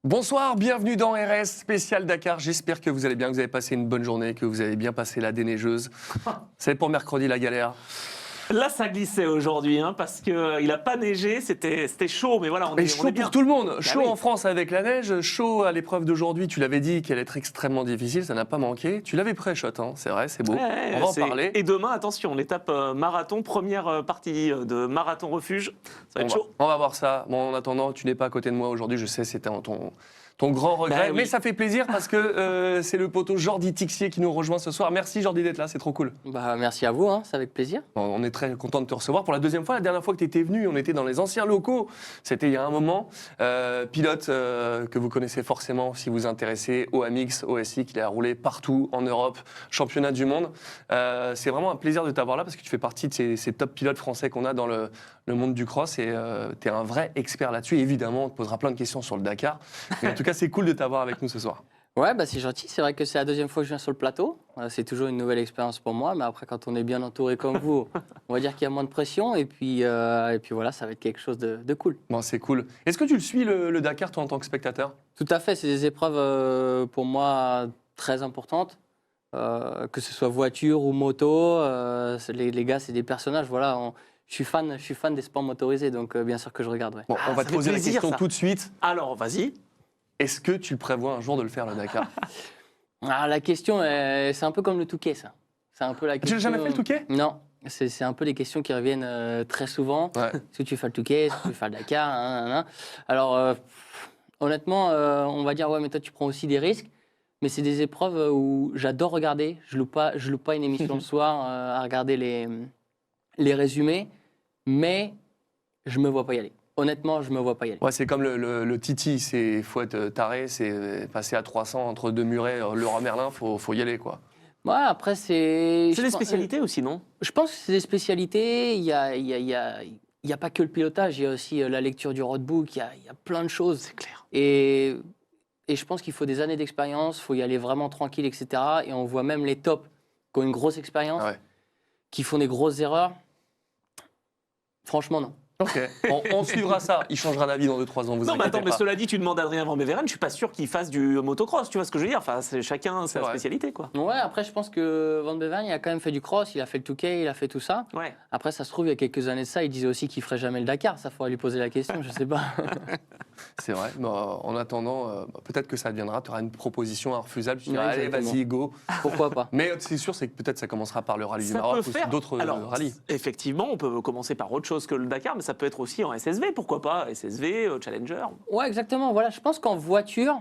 Bonsoir, bienvenue dans RS spécial Dakar. J'espère que vous allez bien, que vous avez passé une bonne journée, que vous avez bien passé la déneigeuse. C'est pour mercredi la galère. Là, ça glissait aujourd'hui, parce qu'il n'a pas neigé, c'était chaud, mais voilà, on est chaud bien. pour tout le monde. Chaud oui. en France avec la neige, chaud à l'épreuve d'aujourd'hui. Tu l'avais dit qu'elle allait être extrêmement difficile, ça n'a pas manqué. Tu l'avais pré-shot, c'est vrai, c'est beau. Ouais, on va en parler. Et demain, attention, l'étape marathon, première partie de marathon refuge, ça va être chaud. On va voir ça. Bon, en attendant, tu n'es pas à côté de moi aujourd'hui, je sais, c'était ton grand regret. Oui. Mais ça fait plaisir parce que c'est le poteau Jordi Tixier qui nous rejoint ce soir. Merci Jordi d'être là, c'est trop cool. Merci à vous, c'est avec plaisir. Bon, on est très content de te recevoir pour la deuxième fois. La dernière fois que tu étais venu, on était dans les anciens locaux. C'était il y a un moment. Pilote que vous connaissez forcément si vous vous intéressez au AMX, au SI, qu'il a roulé partout en Europe, championnat du monde. C'est vraiment un plaisir de t'avoir là parce que tu fais partie de ces top pilotes français qu'on a dans le monde du cross et tu es un vrai expert là-dessus. Évidemment, on te posera plein de questions sur le Dakar. Mais en tout cas, c'est cool de t'avoir avec nous ce soir. Ouais, c'est gentil. C'est vrai que c'est la deuxième fois que je viens sur le plateau. C'est toujours une nouvelle expérience pour moi. Mais après, quand on est bien entouré comme vous, on va dire qu'il y a moins de pression. Et puis voilà, ça va être quelque chose de cool. Bon, c'est cool. Est-ce que tu le suis, le Dakar, toi, en tant que spectateur ? Tout à fait. C'est des épreuves, pour moi, très importantes. Que ce soit voiture ou moto. Les gars, c'est des personnages. Voilà, je suis fan des sports motorisés. Donc, bien sûr que je regarde. Ouais. Bon, on va te poser la question tout de suite. Alors, vas-y. Est-ce que tu prévois un jour de le faire, le Dakar ? La question, c'est un peu comme le Touquet, ça. C'est un peu la question. Tu n'as jamais fait le Touquet ? Non. C'est un peu les questions qui reviennent très souvent. Ouais. Est-ce que tu fais le Touquet ? Est-ce que tu fais le Dakar ? Alors, honnêtement, on va dire, ouais, mais toi, tu prends aussi des risques. Mais c'est des épreuves où j'adore regarder. Je loupe pas une émission le soir à regarder les résumés. Mais je me vois pas y aller. Honnêtement, je me vois pas y aller. Ouais, c'est comme le Titi, il faut être taré, c'est passer à 300 entre deux murets, Leroy Merlin, faut y aller, quoi. Ouais, après, c'est... C'est des spécialités aussi, non ? Je pense que c'est des spécialités. Il y a pas que le pilotage, il y a aussi la lecture du roadbook, il y a plein de choses. C'est clair. Et je pense qu'il faut des années d'expérience, il faut y aller vraiment tranquille, etc. Et on voit même les tops qui ont une grosse expérience, qui font des grosses erreurs. Franchement, non. Ok, on suivra ça. Il changera d'avis dans 2-3 ans, vous Non, mais inquiétez attends, mais pas. cela dit, tu demandes à Adrien Van Beveren, je suis pas sûr qu'il fasse du motocross, tu vois ce que je veux dire ? Enfin, c'est chacun sa vrai. spécialité, quoi. Ouais, après, je pense que Van Beveren, il a quand même fait du cross, il a fait le Touquet, il a fait tout ça. Ouais. Après, ça se trouve, il y a quelques années de ça, il disait aussi qu'il ferait jamais le Dakar. Ça, faudrait lui poser la question, je sais pas. C'est vrai. Bah, en attendant, peut-être que ça viendra. Tu auras une proposition irrefusable. Tu diras, Ouais, allez, exactement. vas-y, go. Pourquoi pas ? Mais c'est sûr, c'est que peut-être ça commencera par le rallye du Ça Maroc peut ou faire. d'autres Alors, rallyes. effectivement, on peut commencer par autre chose que le Dakar, mais ça peut être aussi en SSV, pourquoi pas ? SSV, Challenger. Ouais, exactement. Voilà, je pense qu'en voiture,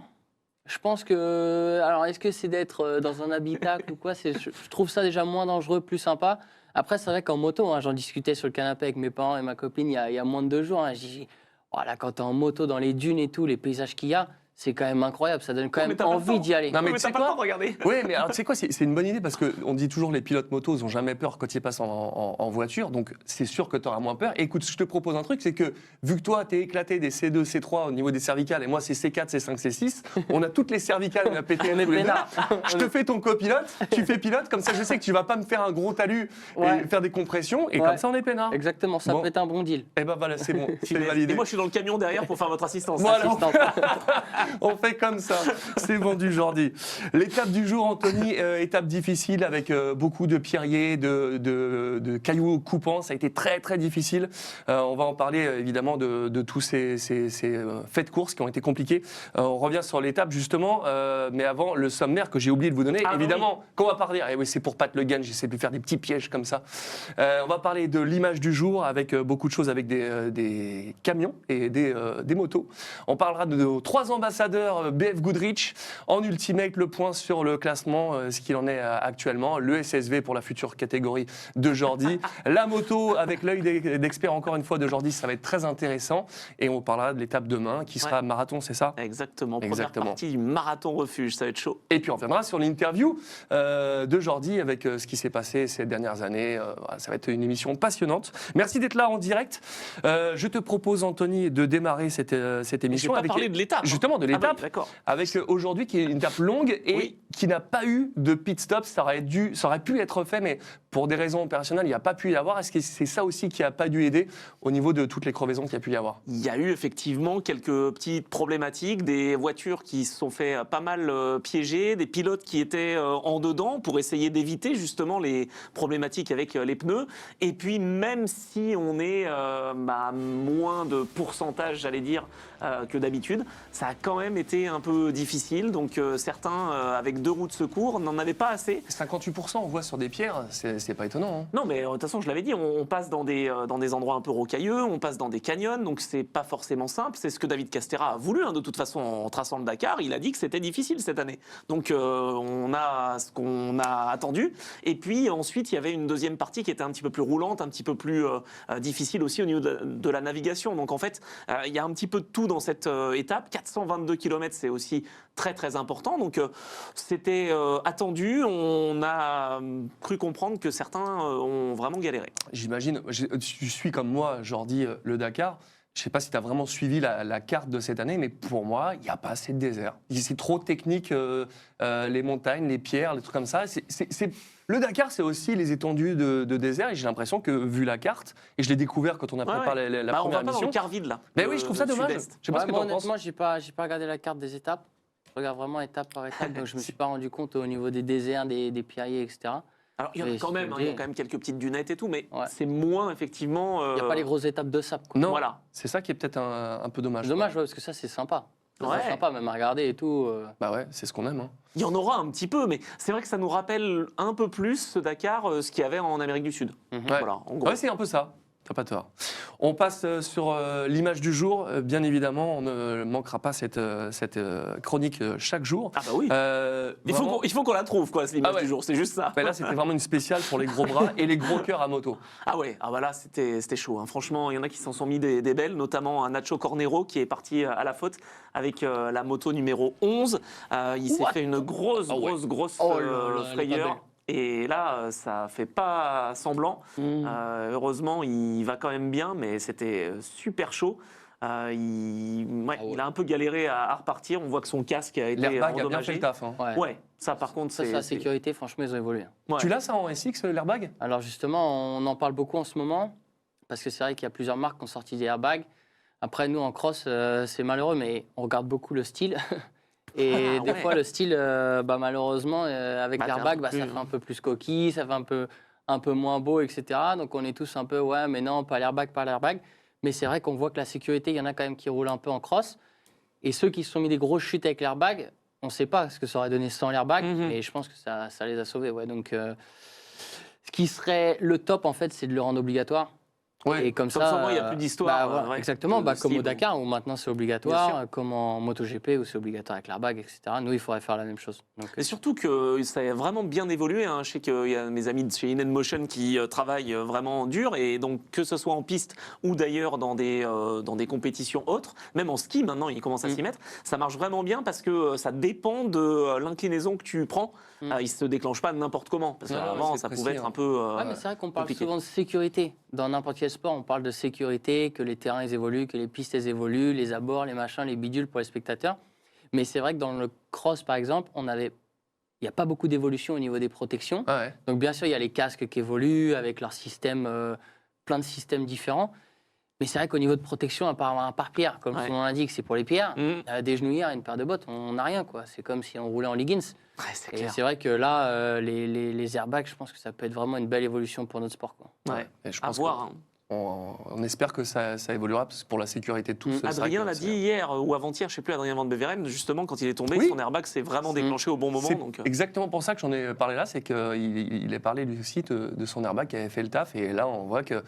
je pense que... Alors, est-ce que c'est d'être dans un habitacle ou quoi ? Je trouve ça déjà moins dangereux, plus sympa. Après, c'est vrai qu'en moto, j'en discutais sur le canapé avec mes parents et ma copine il y a moins de 2 jours. Je dis, voilà, quand t'es en moto dans les dunes et tout, les paysages qu'il y a, c'est quand même incroyable. Ça donne quand mais même t'as pas le envie temps. d'y aller. Non, mais Mais tu sais t'as pas le quoi temps de regarder. Oui, mais alors tu sais quoi, c'est une bonne idée parce qu'on dit toujours les pilotes motos, ils n'ont jamais peur quand ils passent en voiture, donc c'est sûr que tu auras moins peur. Et écoute, je te propose un truc, c'est que vu que toi, tu es éclaté des C2, C3 au niveau des cervicales, et moi c'est C4, C5, C6, on a toutes les cervicales, on a pété On est tous les deux. peinards. Je te fais ton copilote, tu fais pilote, comme ça je sais que tu vas pas me faire un gros talus Ouais. et faire des compressions, et Ouais. comme ça on est peinard. Exactement, ça Bon. peut être un bon deal. Et ben voilà, c'est bon, c'est Et validé. moi, je suis dans le camion derrière pour faire votre assistance. Voilà. Assistante. On fait comme ça. C'est vendu, Jordi. L'étape du jour, Anthony, étape difficile avec beaucoup de pierriers, de cailloux coupants. Ça a été très, très difficile. On va en parler évidemment de tous ces faits de course qui ont été compliqués. On revient sur l'étape justement, mais avant, le sommaire que j'ai oublié de vous donner. Ah, évidemment, qu'on va parler. Et oui, c'est pour Pat Le Guen, j'essaie de lui faire des petits pièges comme ça. On va parler de l'image du jour avec beaucoup de choses, avec des camions et des motos. On parlera de nos 3 ambassadeurs BF Goodrich. En ultimate, le point sur le classement, ce qu'il en est actuellement. Le SSV pour la future catégorie de Jordi. La moto avec l'œil d'expert encore une fois de Jordi, ça va être très intéressant. Et on parlera de l'étape demain qui sera marathon, c'est ça ? Exactement. Exactement. Première partie du marathon refuge, ça va être chaud. Et puis on reviendra sur l'interview de Jordi avec ce qui s'est passé ces dernières années. Voilà, ça va être une émission passionnante. Merci d'être là en direct. Je te propose, Anthony, de démarrer cette émission. J'ai pas parlé de l'étape. Justement, de Ah bah, l'étape, d'accord. avec aujourd'hui qui est une étape longue et Oui. qui n'a pas eu de pit stop. Ça aurait pu être fait, mais pour des raisons opérationnelles, il n'y a pas pu y avoir. Est-ce que c'est ça aussi qui n'a pas dû aider au niveau de toutes les crevaisons qu'il y a pu y avoir? Il y a eu effectivement quelques petites problématiques, des voitures qui se sont fait pas mal piéger, des pilotes qui étaient en dedans pour essayer d'éviter justement les problématiques avec les pneus. Et puis même si on est moins de pourcentage, j'allais dire, que d'habitude, ça a quand même été un peu difficile. Donc certains, avec 2 roues de secours, n'en avaient pas assez. 58%, on voit sur des pierres, c'est pas étonnant. Hein. Non, mais de toute façon, je l'avais dit, on passe dans des endroits un peu rocailleux, on passe dans des canyons, donc c'est pas forcément simple. C'est ce que David Castera a voulu, hein, de toute façon, en traçant le Dakar. Il a dit que c'était difficile cette année. Donc on a ce qu'on a attendu. Et puis ensuite, il y avait une deuxième partie qui était un petit peu plus roulante, un petit peu plus difficile aussi au niveau de la navigation. Donc en fait, il y a un petit peu de tout dans cette étape. 422 km, c'est aussi très très important. Donc c'était attendu. On a cru comprendre que certains ont vraiment galéré. J'imagine, tu suis comme moi, Jordi, le Dakar. Je ne sais pas si tu as vraiment suivi la carte de cette année, mais pour moi, il n'y a pas assez de désert. C'est trop technique, les montagnes, les pierres, les trucs comme ça. Le Dakar, c'est aussi les étendues de désert, et j'ai l'impression que, vu la carte, et je l'ai découvert quand on a préparé la on première va pas dans mission. le quart vide, là. Mais oui, je trouve ça dommage. Sud-Est. Je sais pas ce que tu en penses. Honnêtement, j'ai pas regardé la carte des étapes. Je regarde vraiment étape par étape, donc je me suis pas rendu compte au niveau des déserts, des pierriers, etc. Alors, il y en a Mais quand même, si il y a quand même quelques petites dunettes et tout, mais Ouais. c'est moins, effectivement... Il n'y a pas les grosses étapes de sable. Quoi. Non, Voilà. c'est ça qui est peut-être un peu dommage. C'est dommage, ouais, parce que ça, c'est sympa. Ouais. C'est sympa, même à regarder et tout. Bah ouais, c'est ce qu'on aime. Hein. Il y en aura un petit peu, mais c'est vrai que ça nous rappelle un peu plus, ce Dakar, ce qu'il y avait en Amérique du Sud. Mhm. Ouais. Voilà, en gros. Ouais, c'est un peu ça. T'as pas tort. On passe sur l'image du jour. Bien évidemment, on ne manquera pas cette chronique chaque jour. Ah bah oui. Il faut qu'on la trouve, quoi, cette image Ah ouais. du jour, c'est juste ça. Mais là, c'était vraiment une spéciale pour les gros bras et les gros cœurs à moto. Ah ouais, ah bah là, c'était chaud. Hein. Franchement, il y en a qui s'en sont mis des belles, notamment un Nacho Cornero qui est parti à la faute avec la moto numéro 11. Il s'est fait une grosse Oh là là, elle est pas frayeur. belle. Et là, ça fait pas semblant. Mhm. Heureusement, il va quand même bien, mais c'était super chaud. Il a un peu galéré à repartir. On voit que son casque a été L'airbag a bien fait endommagé. le taf. Hein. Ouais. Ouais, ça par contre, Ça, c'est la sécurité, franchement, ils ont évolué. Ouais. Tu l'as ça en SX, l'airbag? Alors justement, on en parle beaucoup en ce moment, parce que c'est vrai qu'il y a plusieurs marques qui ont sorti des airbags. Après, nous, en cross, c'est malheureux, mais on regarde beaucoup le style. Et des fois, le style, malheureusement, avec l'airbag, ça fait un peu plus coquille, ça fait un peu moins beau, etc. Donc on est tous un peu, ouais, mais non, pas l'airbag, pas l'airbag. Mais c'est vrai qu'on voit que la sécurité, il y en a quand même qui roulent un peu en cross. Et ceux qui se sont mis des grosses chutes avec l'airbag, on ne sait pas ce que ça aurait donné sans l'airbag, mais je pense que ça les a sauvés. Ouais. Donc, ce qui serait le top, en fait, c'est de le rendre obligatoire. Ouais. Et comme Comme ça, ça, au moins, il n'y a plus d'histoire. voilà, ouais, exactement, de comme au slip. Dakar, où maintenant c'est Bien obligatoire, comme en MotoGP, où c'est obligatoire avec l'airbag, etc. Nous, il faudrait faire la même chose. Donc, Et surtout que ça a vraiment bien évolué. Hein. Je sais qu'il y a mes amis de chez InMotion qui travaillent vraiment dur. Et donc, que ce soit en piste ou d'ailleurs dans des compétitions autres, même en ski, maintenant, ils commencent à s'y mettre, ça marche vraiment bien parce que ça dépend de l'inclinaison que tu prends. Il ne se déclenche pas n'importe comment. Parce Ouais, qu'avant, c'est ça précis, pouvait être hein. un peu. ouais, mais c'est vrai qu'on parle compliqué. souvent de sécurité. Dans n'importe quel sport, on parle de sécurité, que les terrains ils évoluent, que les pistes elles évoluent, les abords, les machins, les bidules pour les spectateurs. Mais c'est vrai que dans le cross, par exemple, il n'y a pas beaucoup d'évolution au niveau des protections. Ah ouais. Donc bien sûr, il y a les casques qui évoluent avec leur système, plein de systèmes différents. Mais c'est vrai qu'au niveau de protection, à part un pare-pierre, comme Ouais. son nom l'indique, c'est pour les pierres, Mhm. des genouillères et une paire de bottes, on n'a rien, quoi. C'est comme si on roulait en Liggins. Ouais, c'est Et clair. c'est vrai que là, les airbags, je pense que ça peut être vraiment une belle évolution pour notre sport, quoi. Ouais. Et je À pense voir. Hein. on espère que ça évoluera parce que pour la sécurité de tous. c'est vrai Adrien que l'a c'est- dit hier ou avant-hier, je ne sais plus, Adrien Van Beveren, justement, quand il est tombé, Oui. son airbag s'est vraiment déclenché au bon moment. C'est Donc, exactement pour ça que j'en ai parlé là, c'est qu'il a parlé lui aussi de son airbag qui avait fait le taf. Et là, on voit que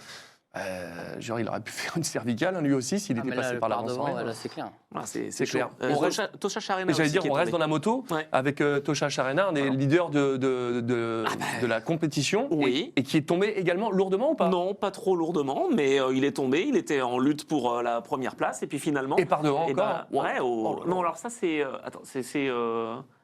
genre, il aurait pu faire une cervicale, hein, lui aussi, s'il était mais là, passé le par par l'avant. devant, là, c'est clair. voilà, c'est C'est chaud. clair. On reste- Tosha Charena J'allais aussi dire, qui on est reste dans tombé. la moto Ouais. avec Tosha Charena, un des leaders de la compétition, Oui. et qui est tombé également lourdement ou pas? Non, pas trop lourdement, mais il est tombé. Il était en lutte pour la première place. Et puis finalement. Et par devant eh encore. ben, ouais, Oh là là. non, alors ça, c'est. Attends, c'est.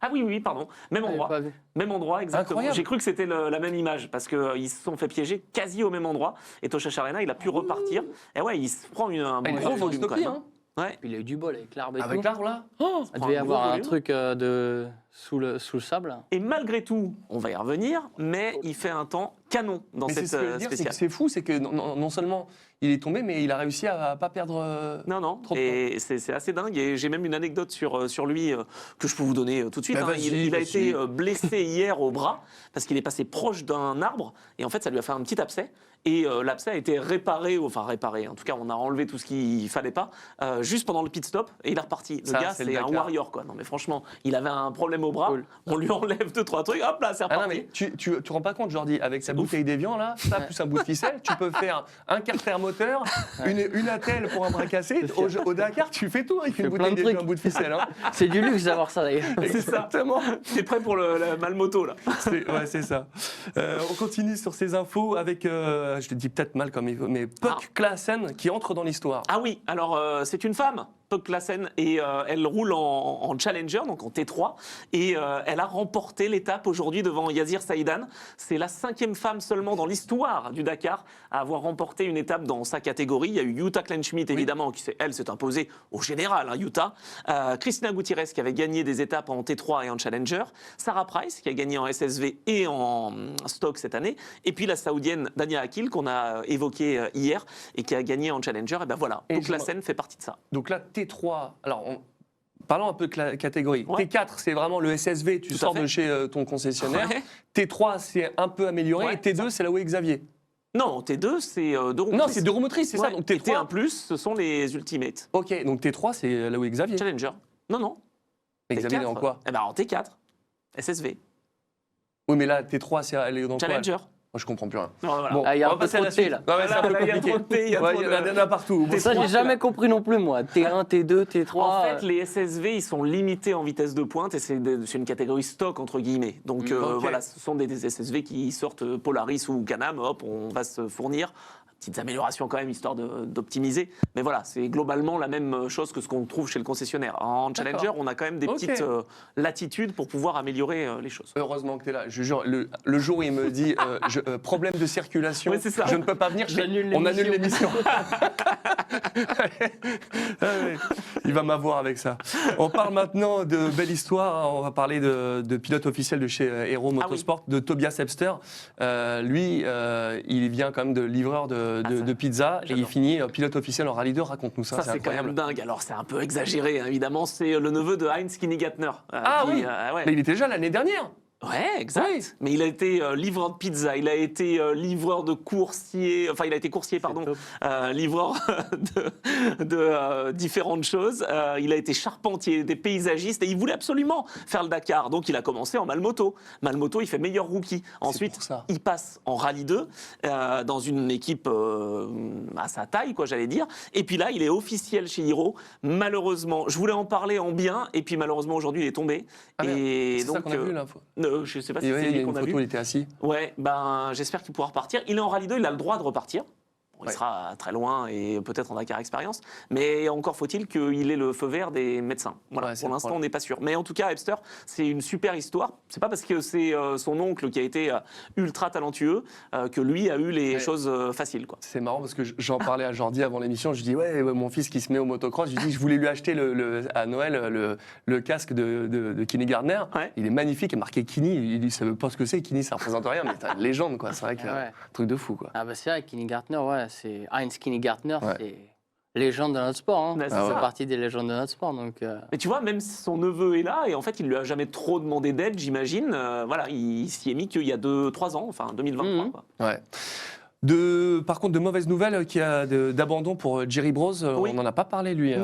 Ah oui, pardon. Même Ah, j'ai endroit. pas vu. Même endroit, exactement. Incroyable. J'ai cru que c'était la même image parce qu'ils se sont fait piéger quasi au même endroit. Et Tosha Charena, il a pu repartir. Et ouais, il se prend un Une gros grosse volume quand stopie, même. hein. Ouais. Puis il a eu du bol avec l'arbre et Avec tout. l'arbre là Il devait y avoir un volume. truc sous le sable. Et malgré tout, on va y revenir, mais il fait un temps canon dans Mais c'est cette ce que je veux dire, c'est spéciale. que c'est fou, c'est que non seulement il est tombé, mais il a réussi à pas perdre. Non, Trop de et c'est assez dingue. Et j'ai même une anecdote sur lui que je peux vous donner tout de suite. Bah, hein. vas-y, Il a vas-y. été blessé hier au bras parce qu'il est passé proche d'un arbre et en fait ça lui a fait un petit abcès. Et l'abcès a été réparé, en tout cas on a enlevé tout ce qu'il fallait pas, juste pendant le pit stop et il est reparti. Le Ça, gars c'est c'est le un Dakar. warrior quoi. Non mais franchement, il avait un problème au bras, Cool. on lui enlève 2-3 trucs, hop là c'est Ah non, reparti. mais tu rends pas compte, Jordi, avec sa ouf. bouteille d'évian là, ça plus un bout de ficelle, tu peux faire un carter moteur, une attelle pour un bras cassé. Au Dakar, tu fais tout avec une fais plein bouteille de d'évian, trucs. un bout de ficelle. Hein. C'est du luxe d'avoir ça d'ailleurs. C'est ça. Exactement. T'es prêt pour la malmoto là. Ouais, c'est ça. On continue sur ces infos avec, je le dis peut-être mal comme il veut, mais Puck Klaassen qui entre dans l'histoire. Ah oui, alors c'est une femme, Puck Klaassen, et elle roule en Challenger, donc en T3, et elle a remporté l'étape aujourd'hui devant Yazir Saïdan. C'est la 5e femme seulement dans l'histoire du Dakar à avoir remporté une étape dans sa catégorie. Il y a eu Jutta Kleinschmidt, évidemment, qui s'est imposée au général, hein, Jutta. Christina Gutiérrez, qui avait gagné des étapes en T3 et en Challenger. Sarah Price, qui a gagné en SSV et en stock cette année. Et puis la Saoudienne Dania Akil, qu'on a évoquée hier, et qui a gagné en Challenger. Et ben voilà, Et Puck je- Klaassen fait partie de ça. Donc là, T3, alors parlons un peu de la catégorie. Ouais. T4, c'est vraiment le SSV, tu Tout à sors fait. de chez ton concessionnaire. Ouais. T3, c'est un peu amélioré. Ouais, et T2, c'est là où est Xavier. Non, T2, c'est deux roues. Non, c'est deux roues motrices, c'est ça. Donc Et T3. T1+, ce sont les Ultimates. Ok, donc T3, c'est là où est Xavier. Challenger. Non. Et Xavier, il est T4. dans quoi? Eh ben en T4. SSV. Oui, mais là, T3, elle est dans Challenger. quoi? Moi, je comprends plus rien. Non, voilà. Bon, Ah, il y a on un va peu passer à trop la de thé, suite. là. Ouais, ouais, c'est un peu Voilà, il y a compliqué. trop de thé, il y a Ouais, trop il y en de- a partout. Bon, Ça, j'ai jamais compris non plus, moi. T1, T2, T3. En fait, les SSV, ils sont limités en vitesse de pointe et c'est une catégorie stock, entre guillemets. Donc Ok. voilà, ce sont des SSV qui sortent Polaris ou Can-Am, hop, on va se fournir. Petites améliorations quand même, histoire d'optimiser. Mais voilà, c'est globalement la même chose que ce qu'on trouve chez le concessionnaire. En Challenger, on a quand même des Ok. petites latitudes pour pouvoir améliorer les choses. Heureusement que tu es là. Je jure, le jour où il me dit problème de circulation, Ouais, c'est ça. je ne peux pas venir, J'annule on annule l'émission. l'émission. Ah ouais, il va m'avoir avec ça. On parle maintenant de belle histoire. On va parler de pilote officiel de chez Hero Ah oui. Motorsport, de Tobias Epster. Lui, il vient quand même de livreur de pizza et il j'adore. finit pilote officiel en Rallye 2. Raconte-nous ça, Ça, c'est c'est quand incroyable. même dingue. Alors, c'est un peu exagéré, hein, évidemment. C'est le neveu de Heinz Kinnigatner. Ah oui. Ouais. Mais il était déjà l'année dernière. Ouais, exact. Oui. Mais il a été livreur de pizza, il a été livreur de coursier, enfin il a été coursier, pardon, top. livreur de différentes choses. Il a été charpentier, des paysagistes et il voulait absolument faire le Dakar. Donc il a commencé en Malmoto. Malmoto, il fait meilleur rookie. Ensuite, pour ça. il passe en Rallye 2 dans une équipe à sa taille, quoi, j'allais dire. Et puis là, il est officiel chez Hero. Malheureusement, je voulais en parler en bien et puis malheureusement aujourd'hui, il est tombé. Ah, merde. et C'est ça qu'on a vu l'info. je sais pas si Et c'est ouais, il y a lui une qu'on a photo, vu. il était assis. Ouais, ben j'espère qu'il pourra repartir. Il est en Rallye 2, il a le droit de repartir. Bon, il Ouais. sera très loin et peut-être en Dakar Expérience. Mais encore faut-il qu'il ait le feu vert des médecins. Voilà, Ouais, c'est pour le l'instant, on problème. n'est pas sûr. Mais en tout cas, Epster, c'est une super histoire. C'est pas parce que c'est son oncle qui a été ultra talentueux que lui a eu les Ouais. choses faciles, quoi. C'est marrant parce que j'en parlais à Jordi avant l'émission. Je dis ouais, mon fils qui se met au motocross. Je dis je voulais lui acheter à Noël le casque de Kenny Gardner. Ouais. Il est magnifique, il est marqué Kenny. Il dit ça veut pas ce que c'est. Kenny ça représente rien, mais t'as une légende quoi. C'est vrai que Ah ouais. truc de fou quoi. Ah bah c'est vrai, Kinnigartner, ouais, c'est Heinz Kinnigartner, Ouais. c'est légende de notre sport. Hein. Ouais, c'est Ça ça. fait partie des légendes de notre sport. Donc, Mais tu vois, même si son neveu est là, et en fait, il lui a jamais trop demandé d'aide, j'imagine. Voilà, il s'y est mis qu'il y a 2-3 ans, enfin 2023. Mhm. Quoi. Ouais. Par contre, de mauvaises nouvelles qu'il y a d'abandon pour Jerry Bros. Oui. On n'en a pas parlé lui.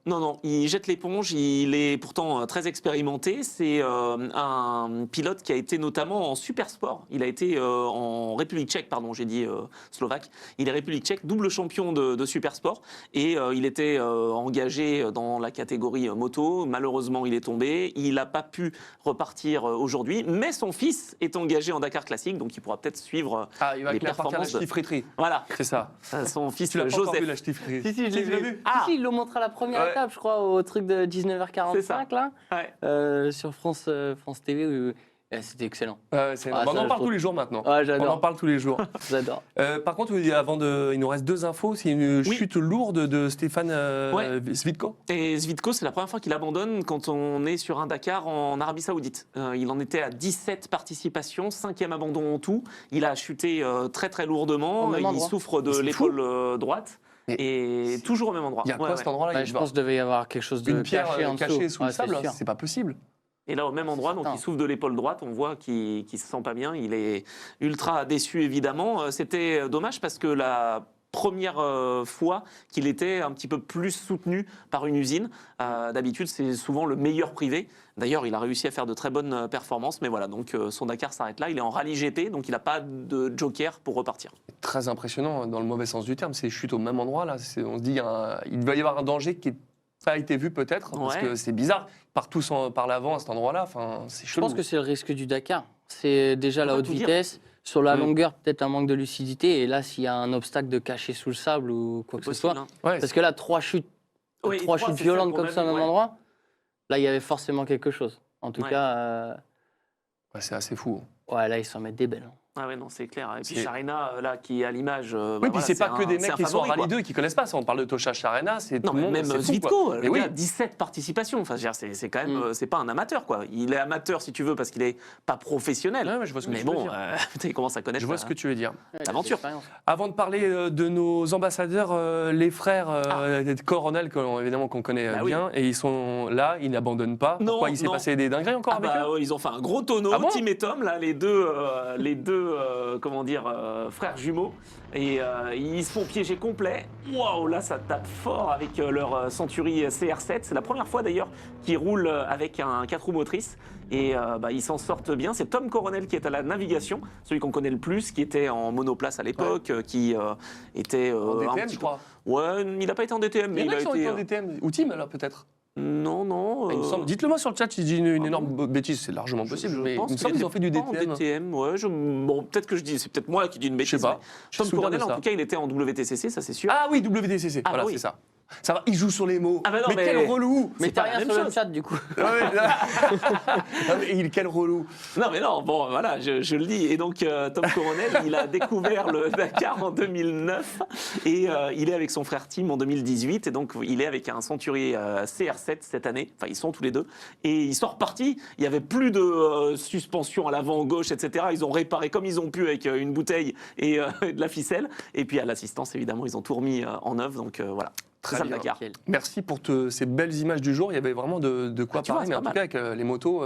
Non, il jette l'éponge, il est pourtant très expérimenté. C'est un pilote qui a été notamment en super sport. Il a été en République tchèque, pardon, j'ai dit slovaque. Il est République tchèque, double champion de super sport. Et il était engagé dans la catégorie moto. Malheureusement, il est tombé. Il n'a pas pu repartir aujourd'hui. Mais son fils est engagé en Dakar Classique, donc il pourra peut-être suivre Ah, il va les partir à la performances de- ch'tifriterie. voilà, C'est ça. son fils Tu l'as pas Joseph. encore vu la ch'tifiterie. Si, je l'ai tu l'as vu. Ah. Si, ils l'ont montré à la première Ouais. étape, je crois, au truc de 19h45, C'est ça. là, Ouais. sur France TV. Où, C'était excellent. On ça, en je parle trouve. tous les jours maintenant. Ouais, On en j'adore. parle tous les jours. J'adore. Par contre, il nous reste 2 infos. C'est une chute lourde de Stéphane Svitko. Et Svitko, c'est la première fois qu'il abandonne quand on est sur un Dakar en Arabie Saoudite. Il en était à 17 participations, 5e abandon en tout. Il a chuté très très lourdement. Au même Il endroit. souffre de C'est l'épaule droite. Mais Et toujours au même endroit. Il y a quoi Ouais, à cet ouais. endroit-là? Ouais, Il je doit pense qu'il devait y avoir quelque chose de une pierre caché en dessous. cachée sous le Ouais, c'est sable. sûr. C'est pas possible. Et là, au même endroit, donc certain. il souffre de l'épaule droite. On voit qu'il se sent pas bien. Il est ultra déçu, évidemment. C'était dommage parce que la première fois qu'il était un petit peu plus soutenu par une usine. D'habitude, c'est souvent le meilleur privé. D'ailleurs, il a réussi à faire de très bonnes performances. Mais voilà, donc son Dakar s'arrête là. Il est en rallye GP, donc il n'a pas de joker pour repartir. Très impressionnant dans le mauvais sens du terme. Ces chutes au même endroit là. On se dit il doit y avoir un danger qui n'a pas été vu peut-être parce Ouais. que c'est bizarre. Ils partent tous par l'avant à cet endroit-là. Enfin, c'est Je chelou. pense que c'est le risque du Dakar. C'est déjà la va haute tout dire. vitesse. Sur la Mm. longueur, peut-être un manque de lucidité. Et là, s'il y a un obstacle de caché sous le sable ou quoi que ce Possible, soit. hein. Ouais, Parce que là, 3 chutes, Oui, trois trois, chutes c'est violentes celle qu'on comme a ça au vu, même ouais. endroit, là, il y avait forcément quelque chose. En tout Ouais. cas, c'est assez fou. ouais, là, ils s'en mettent des belles. Ah ouais, non, c'est clair. Et puis C'est- Sharena, là, qui est à l'image. Oui, puis c'est pas que des mecs qui sont en Rallye deux. 2 qui connaissent pas ça. On parle de Tosha Sharena, c'est Non, tout le mais monde. même c'est fou, Zvitko, quoi. le Mais oui. gars, 17 participations. Enfin, je veux dire, c'est quand même, c'est pas un amateur, quoi. Il est amateur, si tu veux, parce qu'il est pas professionnel. Ouais, je vois ce que Mais tu veux bon, dire. il commence à connaître. Je vois ce que tu veux dire. Ouais, L'aventure. l'expérience. Avant de parler de nos ambassadeurs, les frères Coronel, évidemment qu'on connaît Bah oui. bien, et ils sont là, ils n'abandonnent pas. Non, Pourquoi il s'est non. passé des dingueries encore Ah avec bah, eux ouais, ils ont fait un gros tonneau, Ah bon Tim et Tom, là, les deux comment dire, frères jumeaux. Et ils se font piéger complet. Waouh, là, ça tape fort avec leur Century CR7. C'est la première fois d'ailleurs qu'ils roulent avec un 4 roues motrices. Et ils s'en sortent bien. C'est Tom Coronel qui est à la navigation, celui qu'on connaît le plus, qui était en monoplace à l'époque, qui était En un DTM, petit je peu- crois. Ouais, il n'a pas été en DTM, mais Il y en il a a qui ont été. été en DTM. Ou Team, alors, peut-être Non, non. Il me semble. Dites-le moi sur le chat si je dis une ah énorme bêtise, c'est largement possible. Je Mais il pense me semble qu'il qu'ils ont fait du était pas en DTM. DTM, ouais. Bon, peut-être que je dis, c'est peut-être moi qui dis une bêtise. Je sais pas. mais Je Tom me souviens de Coronel, en ça. tout cas, il était en WTCC, ça c'est sûr. Ah oui, WTCC, Ah, voilà, oui. c'est ça. Ça va, il joue sur les mots. Ah bah non, mais mais- quel relou Mais C'est t'as pas la rien même sur le chose. chat, du coup. Ah ouais, ah, mais quel relou. Non, mais non, bon, voilà, je le dis. Et donc, Tom Coronel, il a découvert le Dakar en 2009 et il est avec son frère Tim en 2018. Et donc, il est avec un Century CR7 cette année. Enfin, ils sont tous les deux. Et ils sont repartis. Il n'y avait plus de suspension à l'avant gauche, etc. Ils ont réparé comme ils ont pu avec une bouteille et de la ficelle. Et puis, à l'assistance, évidemment, ils ont tout remis en œuvre. Donc, voilà. Très C'est ça le bien. Dakar. Nickel. Merci pour ces belles images du jour. Il y avait vraiment de quoi Ah, tu vois, parler, c'est mais pas en tout mal. cas avec les motos.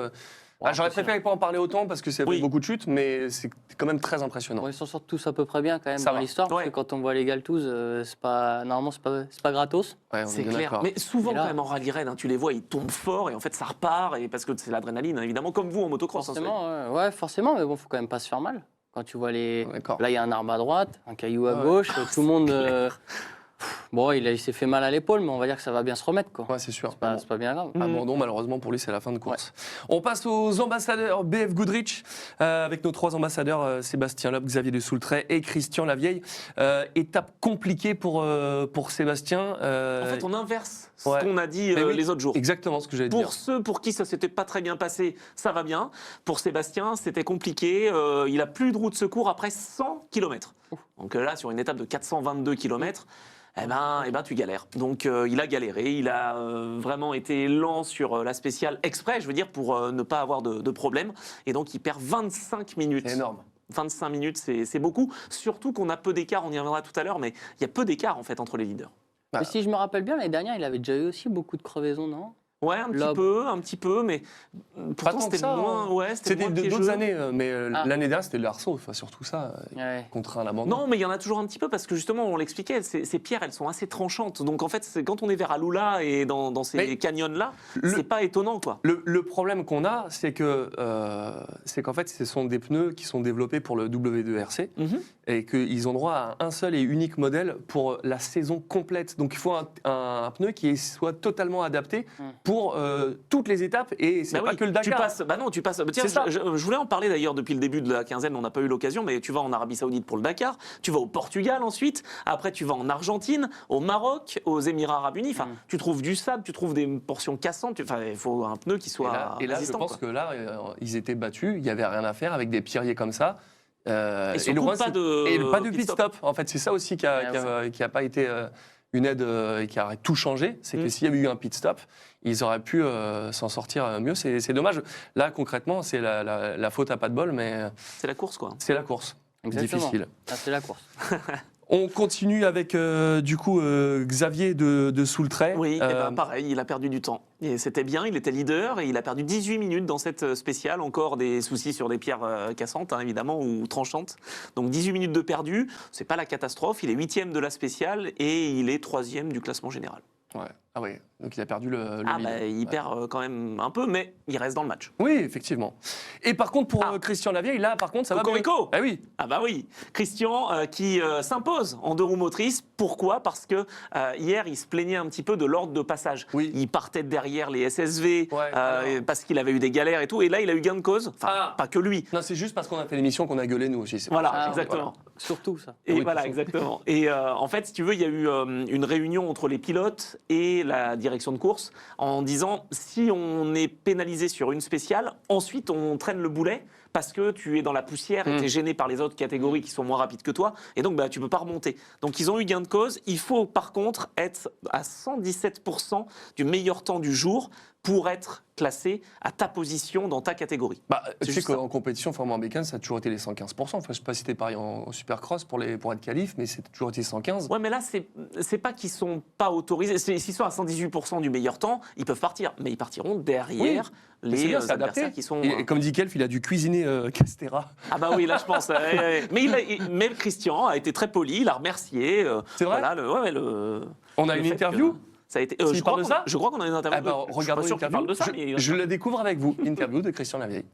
J'aurais préféré pas en parler autant parce que c'est Oui. beaucoup de chutes, mais c'est quand même très impressionnant. Bon, ils s'en sortent tous à peu près bien quand même Ça dans va. l'histoire. Parce Ouais. que quand on voit les Galtouz, normalement, c'est pas gratos. Ouais, on est C'est bien clair. d'accord. Mais souvent, Et là- quand même, en rallye raid, tu les vois, ils tombent fort et en fait, ça repart. Et parce que c'est l'adrénaline, hein, évidemment, comme vous en motocross. hein, Forcément, ouais, forcément, mais bon, faut quand même pas se faire mal. Quand tu vois les. D'accord. Là, il y a un arbre à droite, un caillou à Ouais. gauche, tout le monde. Bon, il s'est fait mal à l'épaule, mais on va dire que ça va bien se remettre, quoi. Ouais, c'est sûr. C'est pas bien grave. Abandon, malheureusement, pour lui, c'est la fin de course. On passe aux ambassadeurs BF Goodrich, avec nos 3 ambassadeurs, Sébastien Loeb, Xavier de Soultret et Christian Lavieille. Étape compliquée pour Sébastien. En fait, on inverse ce ouais. qu'on a dit Mais oui, les autres jours. Exactement ce que j'allais dire. Pour ceux pour qui ça s'était pas très bien passé, ça va bien. Pour Sébastien, c'était compliqué. Il a plus de roue de secours après 100 km. Donc là, sur une étape de 422 km, eh ben, tu galères. Donc il a galéré. Il a vraiment été lent sur la spéciale exprès, je veux dire, pour ne pas avoir de problème. Et donc il perd 25 minutes. C'est énorme. 25 minutes, c'est beaucoup. Surtout qu'on a peu d'écart, on y reviendra tout à l'heure, mais il y a peu d'écart en fait entre les leaders. Bah, Mais si je me rappelle bien, l'année dernière, il avait déjà eu aussi beaucoup de crevaisons, non? Ouais, un petit peu, mais pourtant tant que c'était ça, moins. hein. Ouais, C'était moins d'autres piégeux. années, mais Ah. l'année dernière, c'était de l'arceau, enfin, surtout ça, Ouais. contre un abandon. Non, mais il y en a toujours un petit peu parce que justement, on l'expliquait, ces pierres, elles sont assez tranchantes. Donc en fait, quand on est vers Alula et dans ces Mais canyons-là, le- c'est pas étonnant, quoi. Le problème qu'on a, c'est qu'en fait, ce sont des pneus qui sont développés pour le W2RC Mhm. et qu'ils ont droit à un seul et unique modèle pour la saison complète. Donc il faut un pneu qui soit totalement adapté pour pour toutes les étapes et c'est pas que le Dakar. Tu passes. Tiens, C'est ça. je voulais en parler d'ailleurs depuis le début de la quinzaine, on n'a pas eu l'occasion, mais tu vas en Arabie Saoudite pour le Dakar, tu vas au Portugal ensuite, après tu vas en Argentine, au Maroc, aux Émirats Arabes Unis. Enfin, tu trouves du sable, tu trouves des portions cassantes. Enfin, il faut un pneu qui soit et là, résistant. je pense que là, ils étaient battus, il y avait rien à faire avec des pierriers comme ça. Et surtout loin, pas de pit stop. En fait, c'est ça aussi qui a pas été une aide et qui a tout changé. C'est que s'il y avait eu un pit stop, ils auraient pu s'en sortir mieux. C'est dommage. Là, concrètement, c'est la faute à pas de bol, mais c'est la course, quoi. c'est la course. Exactement. Difficile. Ah, c'est la course. On continue avec du coup Xavier de Soultray. Oui, pareil, il a perdu du temps. Et c'était bien, il était leader et il a perdu 18 minutes dans cette spéciale. Encore des soucis sur des pierres cassantes, hein, évidemment, ou tranchantes. Donc 18 minutes de perdu, c'est pas la catastrophe. Il est 8e de la spéciale et il est 3e du classement général. Ouais. Ah oui, donc il a perdu le lead. Il perd quand même un peu, mais il reste dans le match. Oui, effectivement. Et par contre, pour Christian Lavieille, là, par contre, ça va mieux. Cocorico. Ah oui. Ah bah oui, Christian qui s'impose en 2 roues motrices. Pourquoi ? Parce que hier, il se plaignait un petit peu de l'ordre de passage. Oui. Il partait derrière les SSV Ouais, parce qu'il avait eu des galères et tout. Et là, il a eu gain de cause. Enfin, pas que lui. Non, c'est juste parce qu'on a fait l'émission qu'on a gueulé, nous aussi. Voilà, exactement. Surtout ça. Et Oui, voilà, exactement. Et en fait, si tu veux, il y a eu une réunion entre les pilotes et la direction de course en disant si on est pénalisé sur une spéciale, ensuite on traîne le boulet parce que tu es dans la poussière et tu es gêné par les autres catégories qui sont moins rapides que toi et donc tu peux pas remonter. Donc ils ont eu gain de cause. Il faut par contre être à 117% du meilleur temps du jour pour être classé à ta position dans ta catégorie. Tu sais qu'en compétition, Formule Bécane, ça a toujours été les 115%. Enfin, je ne sais pas si c'était pareil en Supercross pour être qualif, mais c'est toujours été 115. Ouais, mais là, c'est pas qu'ils sont pas autorisés. S'ils sont à 118% du meilleur temps, ils peuvent partir. Mais ils partiront derrière les adversaires qui sont... Et comme dit Kelf, il a dû cuisiner Castera. Ah bah oui, là, je pense. Mais Christian a été très poli, il a remercié. C'est vrai. Voilà, On a une interview. Ça a été, je crois qu'on a une interview. Regardons l'interview. Je le découvre avec vous. Interview de Christian Lavieille.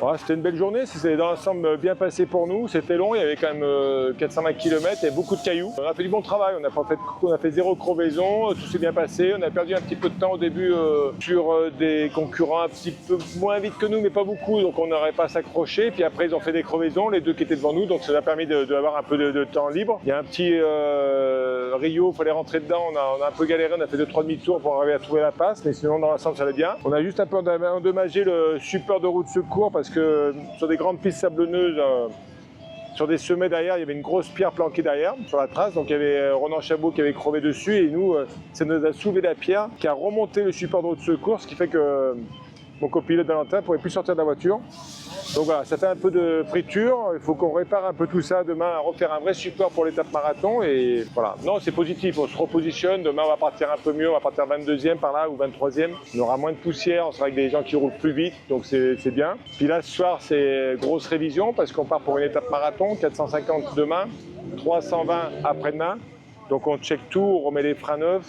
Ouais, c'était une belle journée, c'était dans l'ensemble bien passé pour nous, c'était long, il y avait quand même 420 km, il y avait beaucoup de cailloux. On a fait du bon travail, on a fait 0 crevaison, tout s'est bien passé, on a perdu un petit peu de temps au début sur des concurrents un petit peu moins vite que nous, mais pas beaucoup, donc on n'aurait pas s'accrocher. Puis après ils ont fait des crevaisons, les 2 qui étaient devant nous, donc ça nous a permis d'avoir un peu de temps libre. Il y a un petit Rio, il fallait rentrer dedans, on a un peu galéré, on a fait 2-3 demi-tours pour arriver à trouver la passe, mais sinon dans l'ensemble ça allait bien. On a juste un peu endommagé le support de roue de secours parce que sur des grandes pistes sablonneuses, sur des sommets derrière, il y avait une grosse pierre planquée derrière, sur la trace. Donc il y avait Ronan Chabot qui avait crevé dessus et nous, ça nous a soulevé la pierre qui a remonté le support de roue de secours, ce qui fait que mon copilote Valentin ne pourrait plus sortir de la voiture. Donc voilà, ça fait un peu de friture, il faut qu'on répare un peu tout ça demain, refaire un vrai support pour l'étape marathon et voilà. Non, c'est positif, on se repositionne, demain on va partir un peu mieux, on va partir 22e par là ou 23e. On aura moins de poussière, on sera avec des gens qui roulent plus vite, donc c'est bien. Puis là, ce soir, c'est grosse révision parce qu'on part pour une étape marathon, 450 demain, 320 après-demain. Donc on check tout, on remet les freins neufs.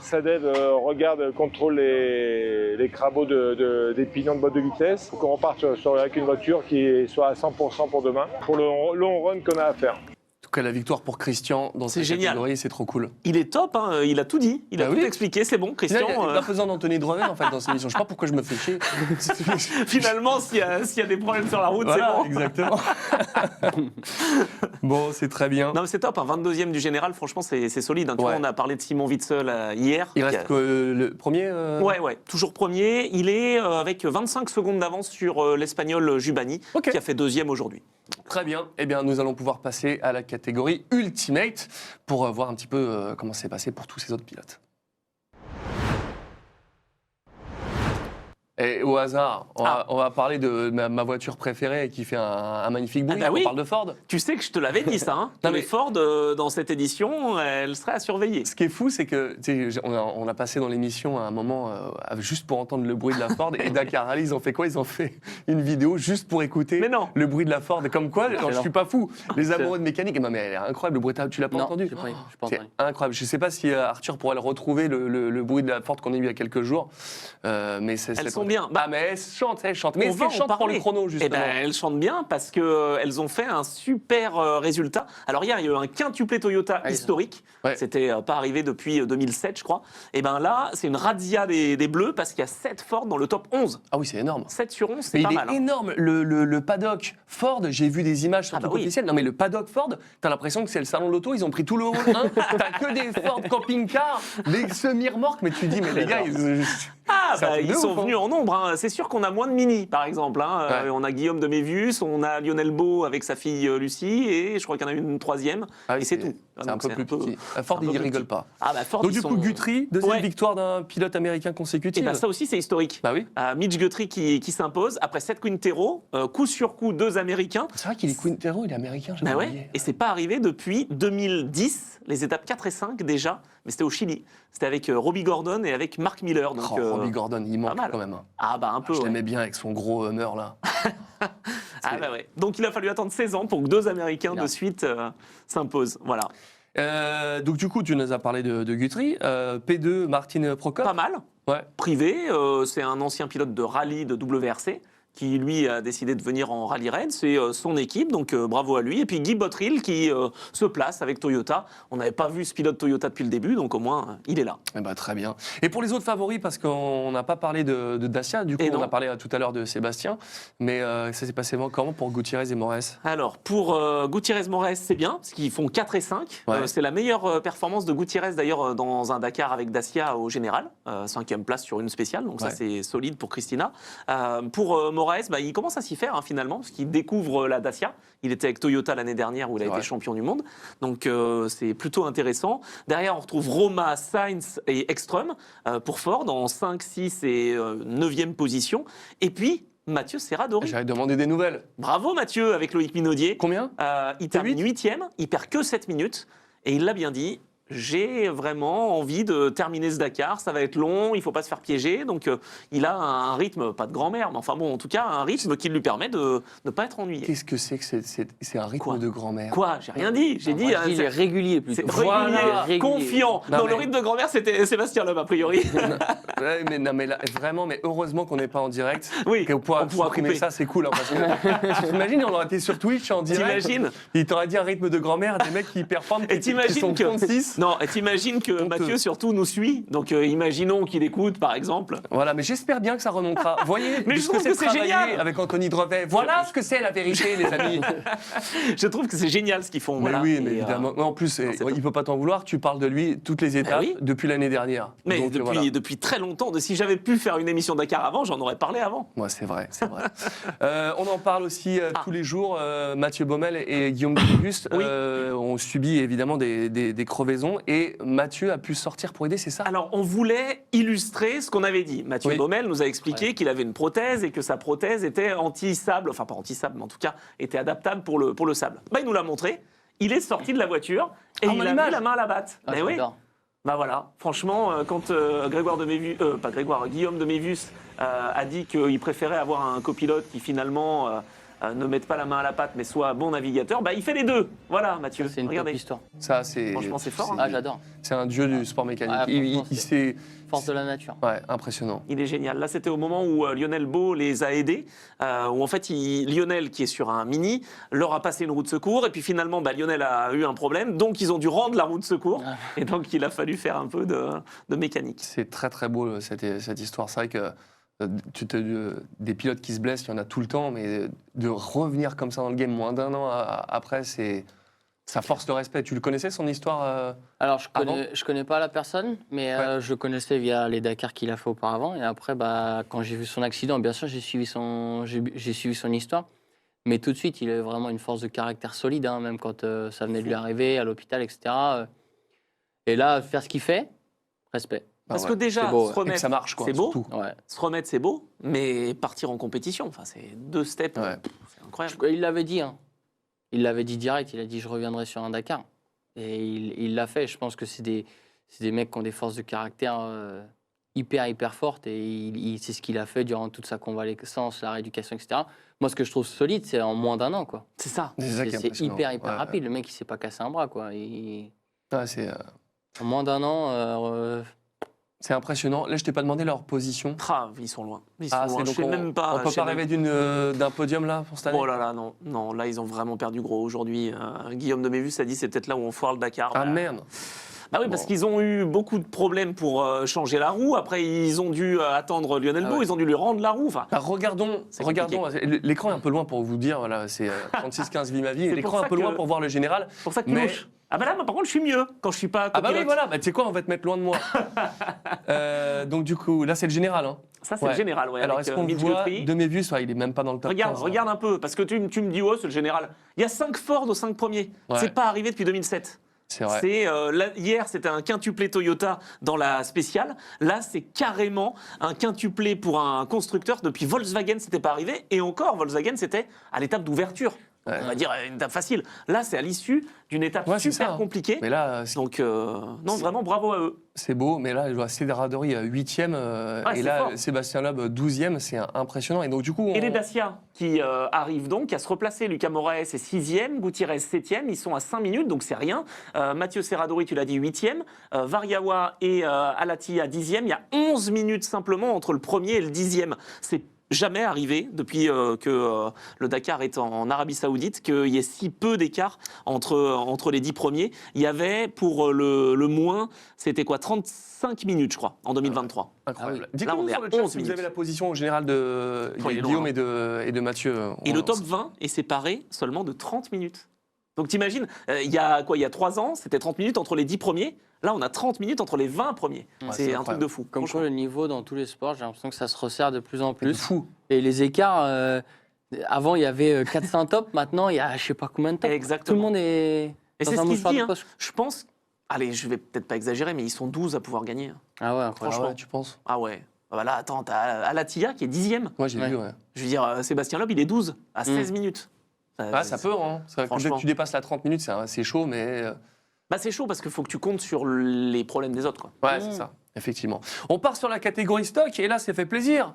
Sadel regarde, contrôle les crabeaux des pignons de boîte de vitesse pour qu'on reparte avec une voiture qui soit à 100% pour demain, pour le long run qu'on a à faire. En tout cas, la victoire pour Christian dans cette catégorie, c'est trop cool. Il est top, hein, il a tout dit, il a tout expliqué, c'est bon, Christian. Il n'y a pas besoin d'Anthony Drevel en fait dans cette émission. Je ne sais pas pourquoi je me fais chier. Finalement, s'il y a des problèmes sur la route, voilà, c'est bon. Exactement. Bon, c'est très bien. Non, mais c'est top, 22e du général, franchement, c'est solide. Hein. Tu vois, on a parlé de Simon Witzel hier. Il reste que le premier Ouais, toujours premier. Il est avec 25 secondes d'avance sur l'Espagnol Jubani, qui a fait 2e aujourd'hui. Très bien. Eh bien, nous allons pouvoir passer à la catégorie Ultimate pour voir un petit peu comment c'est passé pour tous ces autres pilotes. Et au hasard, on va parler de ma voiture préférée qui fait un magnifique bruit. On parle de Ford. Tu sais que je te l'avais dit ça. Hein. Les Ford, dans cette édition, elle serait à surveiller. Ce qui est fou, c'est que on a passé dans l'émission à un moment juste pour entendre le bruit de la Ford. Et Dakar Rally, ils ont fait quoi? Ils ont fait une vidéo juste pour écouter le bruit de la Ford. Comme quoi, je suis pas fou. Les amoureux de mécanique, mais elle est incroyable. Le bruit, tu l'as pas entendu? C'est incroyable. Je sais pas si Arthur pourrait le retrouver, le bruit de la Ford qu'on a eu il y a quelques jours. Mais elles sont sont bien. Bah, mais elles chantent. Mais On est-ce va qu'elles en chantent pour parler. le chrono, Eh justement? ben, elles chantent bien parce qu'elles ont fait un super résultat. Alors hier, il y a eu un quintuplé Toyota Ah, historique. Ouais. C'était pas arrivé depuis 2007, je crois. Et ben là, c'est une razzia des Bleus parce qu'il y a 7 Ford dans le top 11. Ah oui, c'est énorme. 7 sur 11, c'est Mais pas il mal. est hein. énorme, le paddock Ford, j'ai vu des images sur Ah bah tout oui. officiel. Non mais le paddock Ford, t'as l'impression que c'est le salon de l'auto, ils ont pris tout le hall 1, t'as que des Ford camping-car, des semi-remorques, mais tu dis, mais les gars, Ah, c'est un bah, truc de ils sont ouf, hein. venus en nombre. hein. C'est sûr qu'on a moins de mini, par exemple. hein. Ouais. On a Guillaume de Mévius, on a Lionel Beau avec sa fille Lucie, et je crois qu'il y en a une troisième. Ah oui, et c'est tout. C'est Donc, un peu plus petit. Ford, un peu il plus rigole petit. pas. Ah bah Ford, Donc ils du sont- coup, Guthrie, deuxième Ouais. victoire d'un pilote américain consécutif. Et bah, ça aussi, c'est historique. Bah oui. Mitch Guthrie qui s'impose après 7 Quintero, coup sur coup 2 Américains. C'est vrai qu'il est Quintero, il est américain, j'avais Bah ouais, oublié. et c'est pas arrivé depuis 2010, les étapes 4 et 5 déjà, mais c'était au Chili. C'était avec Robbie Gordon et avec Mark Miller. Donc, Oh, Robbie Gordon, il manque mal. quand même. Hein. Ah bah un peu. Je ouais. l'aimais bien avec son gros Hummer là. Ah bah ouais. Donc il a fallu attendre 16 ans pour que 2 Américains Bien. de suite s'imposent. Voilà. Donc du coup, tu nous as parlé de Guthrie. P2, Martin Prokop. Pas mal. Ouais. Privé, c'est un ancien pilote de rallye de WRC qui lui a décidé de venir en rallye raid. C'est son équipe, donc bravo à lui. Et puis Guy Bottrill qui se place avec Toyota. On n'avait pas vu ce pilote Toyota depuis le début, donc au moins il est là. Eh ben, très bien. Et pour les autres favoris, parce qu'on n'a pas parlé de Dacia, du coup Et on non. a parlé tout à l'heure de Sébastien, mais ça s'est passé comment pour Gutiérrez et Moraes? Alors, pour Gutiérrez-Morez, c'est bien, parce qu'ils font 4 et 5. Ouais. C'est la meilleure performance de Gutiérrez, d'ailleurs, dans un Dakar avec Dacia au général. 5e place sur une spéciale, donc Ouais. ça, c'est solide pour Christina. Pour Moraes, bah, il commence à s'y faire, hein, finalement, parce qu'il découvre la Dacia. Il était avec Toyota l'année dernière, où il a C'est été vrai. champion du monde. Donc, c'est plutôt intéressant. Derrière, on retrouve Roma, Sainz et Ekström pour Ford, en 5, 6 et 9e position. Et puis, Mathieu Serradori. J'avais demandé des nouvelles. Bravo Mathieu avec Loïc Minaudier. Combien? Il termine 8e, il perd que 7 minutes, et il l'a bien dit. J'ai vraiment envie de terminer ce Dakar, ça va être long, il ne faut pas se faire piéger. Donc il a un rythme, pas de grand-mère, mais enfin bon, en tout cas, un rythme qui lui permet de ne pas être ennuyé. Qu'est-ce que c'est que c'est un rythme Quoi de grand-mère? Quoi J'ai rien dit, j'ai dit. Moi, je dis, il est régulier plutôt. c'est Voilà. régulier, Régulier. confiant. Non, Non, mais- le rythme de grand-mère, c'était Sébastien Loeb, a priori. Ouais, mais, non, mais là, vraiment, mais heureusement qu'on n'est pas en direct. Oui, Qu'on pourra on pourra supprimer couper. ça, c'est cool. Hein, parce que, t'imagines, on aurait été sur Twitch en direct. T'imagines Il t'aurait dit un rythme de grand-mère, des mecs qui performent. Et t'imagines qui sont que 36. non, et t'imagines que Honteux. Mathieu surtout nous suit. Donc imaginons qu'il écoute, par exemple. Voilà, mais j'espère bien que ça remontera. Voyez Mais je ce trouve c'est que c'est travailler génial. avec Anthony Drevet. Voilà ce que c'est la vérité, les amis. Je trouve que c'est génial ce qu'ils font. Mais voilà. oui, mais Et, évidemment. Mais en plus, non, c'est il peut pas t'en vouloir. Tu parles de lui toutes les étapes oui. depuis l'année dernière. Mais Donc, depuis, voilà. depuis très longtemps, si j'avais pu faire une émission Dakar avant, j'en aurais parlé avant. Moi, c'est vrai, c'est vrai. On en parle aussi tous les jours. Mathieu Baumel et Guillaume Auguste Oui. ont subi évidemment des crevaisons et Mathieu a pu sortir pour aider, c'est ça? Alors, on voulait illustrer ce qu'on avait dit. Mathieu Oui. Baumel nous a expliqué qu'il avait une prothèse et que sa prothèse était anti-sable, enfin pas anti-sable, mais en tout cas était adaptable pour le sable. Bah, il nous l'a montré. Il est sorti de la voiture et Ah, il mon a image. mis la main à la batte. Ah, Mais oui. j'adore. Bah voilà, franchement, quand Guillaume de Mévius a dit qu'il préférait avoir un copilote qui finalement ne mette pas la main à la pâte mais soit bon navigateur, bah il fait les deux. Voilà, Mathieu. C'est une top Regardez. histoire. Ça, c'est. Franchement, c'est fort, hein. Ah, j'adore. C'est un dieu du sport mécanique. Ah, franchement, il s'est. Force de la nature. Ouais, impressionnant. Il est génial. Là, c'était au moment où Lionel Beau les a aidés, où en fait, Lionel, qui est sur un Mini, leur a passé une roue de secours, et puis finalement, bah, Lionel a eu un problème, donc ils ont dû rendre la roue de secours, Ah. et donc il a fallu faire un peu de mécanique. C'est très très beau cette histoire. C'est vrai que des pilotes qui se blessent, il y en a tout le temps, mais de revenir comme ça dans le game moins d'un an après, ça force le respect. Tu le connaissais son histoire Alors, je Avant connais pas la personne, mais Ouais. je connaissais via les Dakar qu'il a fait auparavant. Et après, bah, quand j'ai vu son accident, bien sûr, j'ai suivi son histoire. Mais tout de suite, il avait vraiment une force de caractère solide, hein, même quand ça venait de lui arriver à l'hôpital, etc. Et là, faire ce qu'il fait, respect. Parce ouais. que déjà, C'est beau, ouais. se et que remettre, ça marche, quoi. c'est beau. surtout. Ouais. Se remettre, c'est beau, mais partir en compétition, enfin, c'est 2 steps, Ouais. c'est incroyable. Il l'avait dit, hein. Il l'avait dit direct. Il a dit je reviendrai sur un Dakar. Et il l'a fait. Je pense que c'est des mecs qui ont des forces de caractère hyper fortes. Et c'est ce qu'il a fait durant toute sa convalescence, la rééducation, etc. Moi, ce que je trouve solide, c'est en moins d'un an, quoi. C'est ça. C'est ça qui est C'est impressionnant. hyper Ouais, rapide. Le mec, il s'est pas cassé un bras, quoi. ouais, c'est En moins d'un an, C'est impressionnant. Là, je t'ai pas demandé leur position. Ils sont loin. Ils sont Ah, loin. c'est Je donc sais même pas. on peut je sais pas même- rêver d'un podium là pour cette année. Oh là là, non, non, là ils ont vraiment perdu gros aujourd'hui. Guillaume de Mévus a dit c'est peut-être là où on foire le Dakar. Ah Voilà. merde. Bah oui, parce Bon. qu'ils ont eu beaucoup de problèmes pour changer la roue. Après, ils ont dû attendre Lionel Beau, ouais. ils ont dû lui rendre la roue. Enfin, Bah, regardons. C'est L'écran est un peu loin pour vous dire. Voilà, c'est 36-15 vie ma vie. C'est L'écran pour est un ça peu loin que- pour voir le général. c'est pour ça que tu Mais- louches. Ah bah là, par contre, je suis mieux quand je suis pas Ah bah oui, copilote. voilà. Bah, tu sais quoi, on va te mettre loin de moi. Donc du coup, là, c'est le général. Hein. Ça, c'est Ouais. le général, ouais. Alors, avec, est-ce qu'on Mitch voit Guthrie. de mes vues, il est même pas dans le top Regarde, 15, hein. regarde un peu, parce que tu me dis, oh, c'est le général. Il y a 5 Ford aux 5 premiers. Ouais. C'est pas arrivé depuis 2007. C'est vrai. Hier, c'était un quintuplé Toyota dans la spéciale. Là, c'est carrément un quintuplé pour un constructeur. Depuis Volkswagen, c'était pas arrivé. Et encore, Volkswagen, c'était à l'étape d'ouverture. Donc, Ouais. on va dire une étape facile. Là, c'est à l'issue d'une étape Ouais, c'est super ça, hein. compliquée. Mais là, Donc, non, vraiment, bravo à eux. c'est beau. Mais là, je vois Cédradori 8e. Ouais, Et c'est là, fort. Sébastien Loeb 12e. C'est impressionnant. Et donc, du coup, Et les Dacia qui arrivent donc à se replacer. Lucas Moraes est 6e, Gutiérrez 7e. Ils sont à 5 minutes, donc c'est rien. Mathieu Serradori, tu l'as dit, 8e. Variawa et Alati à 10e. Il y a 11 minutes simplement entre le premier et le 10e. C'est jamais arrivé depuis que le Dakar est en Arabie Saoudite qu'il y ait si peu d'écart entre les 10 premiers. Il y avait pour le moins, c'était quoi, 35 minutes, je crois, en 2023. incroyable. Ah oui. Dites-nous Là, on est sur à le chat 11 si vous minutes. avez la position au général de Oh, il est Guillaume loin, et de Mathieu. Et le top 20 est séparé seulement de 30 minutes. Donc t'imagines, il y a 3 ans, c'était 30 minutes entre les 10 premiers. Là, on a 30 minutes entre les 20 premiers. Ouais, c'est c'est un truc incroyable. de fou. Comme franchement. quoi, le niveau dans tous les sports, j'ai l'impression que ça se resserre de plus en C'est plus. fou. Et les écarts, avant, il y avait 400 tops, maintenant, il y a je sais pas combien de tops. Exactement. Tout le monde est Et dans c'est un ce qui se mouchoir dit. de Hein. poche. Je pense, allez, je vais peut-être pas exagérer, mais ils sont 12 à pouvoir gagner. Ah ouais, Ah incroyable. ouais, tu penses? Ah ouais. Ah bah là, attends, t'as Alatia qui est 10e. Moi, j'ai Ouais. vu, ouais. Je veux dire, Sébastien Loeb, il est 12 à 16 minutes. Ah, ça peut, hein. C'est vrai que dès franchement. que tu dépasses la 30 minutes, c'est chaud, mais. Bah, c'est chaud parce qu'il faut que tu comptes sur les problèmes des autres. Quoi. Ouais, c'est ça, effectivement. On part sur la catégorie stock, et là, ça fait plaisir.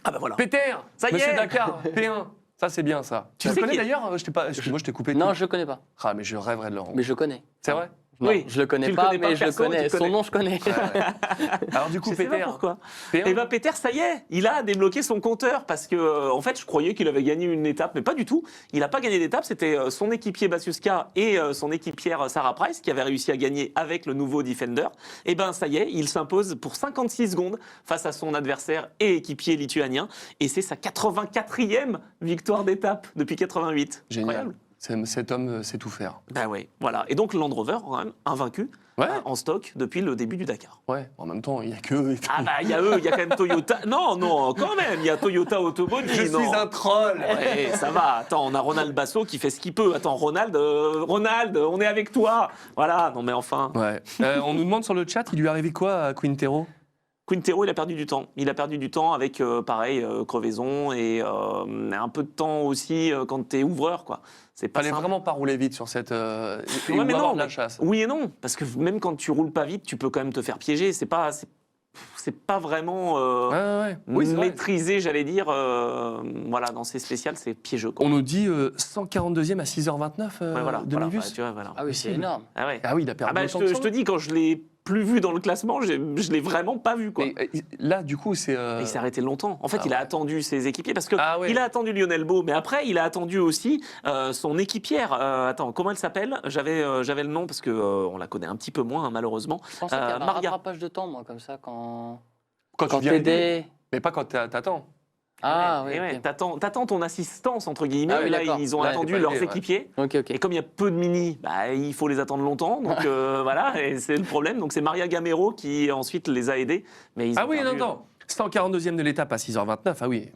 Ah bah voilà. Peter, Ça y Monsieur est. Dakar, P1. Ça, c'est bien, ça. Tu le sais connais qui- d'ailleurs Je t'ai pas. Excuse-moi, je t'ai coupé. Non, tout. je le connais pas. Ah, mais je rêverais de le rencontrer. Mais je le connais. C'est vrai Non, Oui. je le connais Tu le pas, connais pas mais je le perso, tu connais. le Son connais. nom, je connais. Ouais, ouais. Alors, du coup, Je sais pas Peter, pourquoi. P1. Et bah Peter, ça y est, il a débloqué son compteur parce que en fait, je croyais qu'il avait gagné une étape, mais pas du tout. Il n'a pas gagné d'étape. C'était son équipier Basiuska et son équipière Sarah Price qui avaient réussi à gagner avec le nouveau Defender. Et ben ça y est, il s'impose pour 56 secondes face à son adversaire et équipier lituanien. Et c'est sa 84e victoire d'étape depuis 88. Génial. Incroyable. Cet homme sait tout faire. Ben oui, voilà. Et donc le Land Rover, quand même, invaincu Ouais. en stock depuis le début du Dakar. Ouais, en même temps, il n'y a que eux. et tout. Ah bah il y a eux, il y a quand même Toyota. Non, non, quand même, il y a Toyota Autobody. Je non. suis un troll. Ouais, ça va. Attends, on a Ronald Basso qui fait ce qu'il peut. Attends, Ronald, on est avec toi. Voilà. Non mais enfin, Ouais. On nous demande sur le chat, il lui est arrivé quoi à Quintero? Quintero, il a perdu du temps. Il a perdu du temps avec, pareil, crevaison et un peu de temps aussi quand t'es ouvreur, quoi. C'est pas Fallait simple. vraiment pas rouler vite sur cette. Ouais, ou mais avoir non, de la mais- chasse. Oui et non, parce que même quand tu roules pas vite, tu peux quand même te faire piéger. C'est pas vraiment Ouais, ouais, ouais. Oui, c'est vrai. maîtrisé, j'allais dire. Voilà, dans ces spéciales, c'est piégeux. Quoi. On nous dit 142e à 6h29 Ouais, voilà, de voilà, Mévus. ouais, tu vois, voilà. Ah oui, c'est Possible. énorme. Ah ouais. Ah oui, il a perdu Ah bah, autant je que te ça. dis, quand je l'ai plus vu dans le classement, je l'ai vraiment pas vu. Quoi. Mais, là, du coup, c'est. Et il s'est arrêté longtemps. En fait, Ah il a ouais. attendu ses équipiers parce que Ah ouais. il a attendu Lionel Beau, mais après, il a attendu aussi son équipière. Attends, comment elle s'appelle? J'avais le nom parce que on la connaît un petit peu moins, hein, malheureusement. Je pensais qu'il y avait un Maria. rattrapage de temps, moi, comme ça, quand quand tu viens t'aidais. mais pas quand t'attends. Ah Et oui, ouais, ok. t'attends ton assistance entre guillemets. Ah oui, et là, d'accord. ils ont Là, attendu t'es pas leurs aidé, ouais. équipiers. Ok, ok. Et comme il y a peu de mini, bah, il faut les attendre longtemps. Donc voilà, et c'est le problème. Donc c'est Maria Gamero qui ensuite les a aidés. Mais ils Ah ont oui, perdu. non, non. 142e de l'étape à 6h29. Ah oui,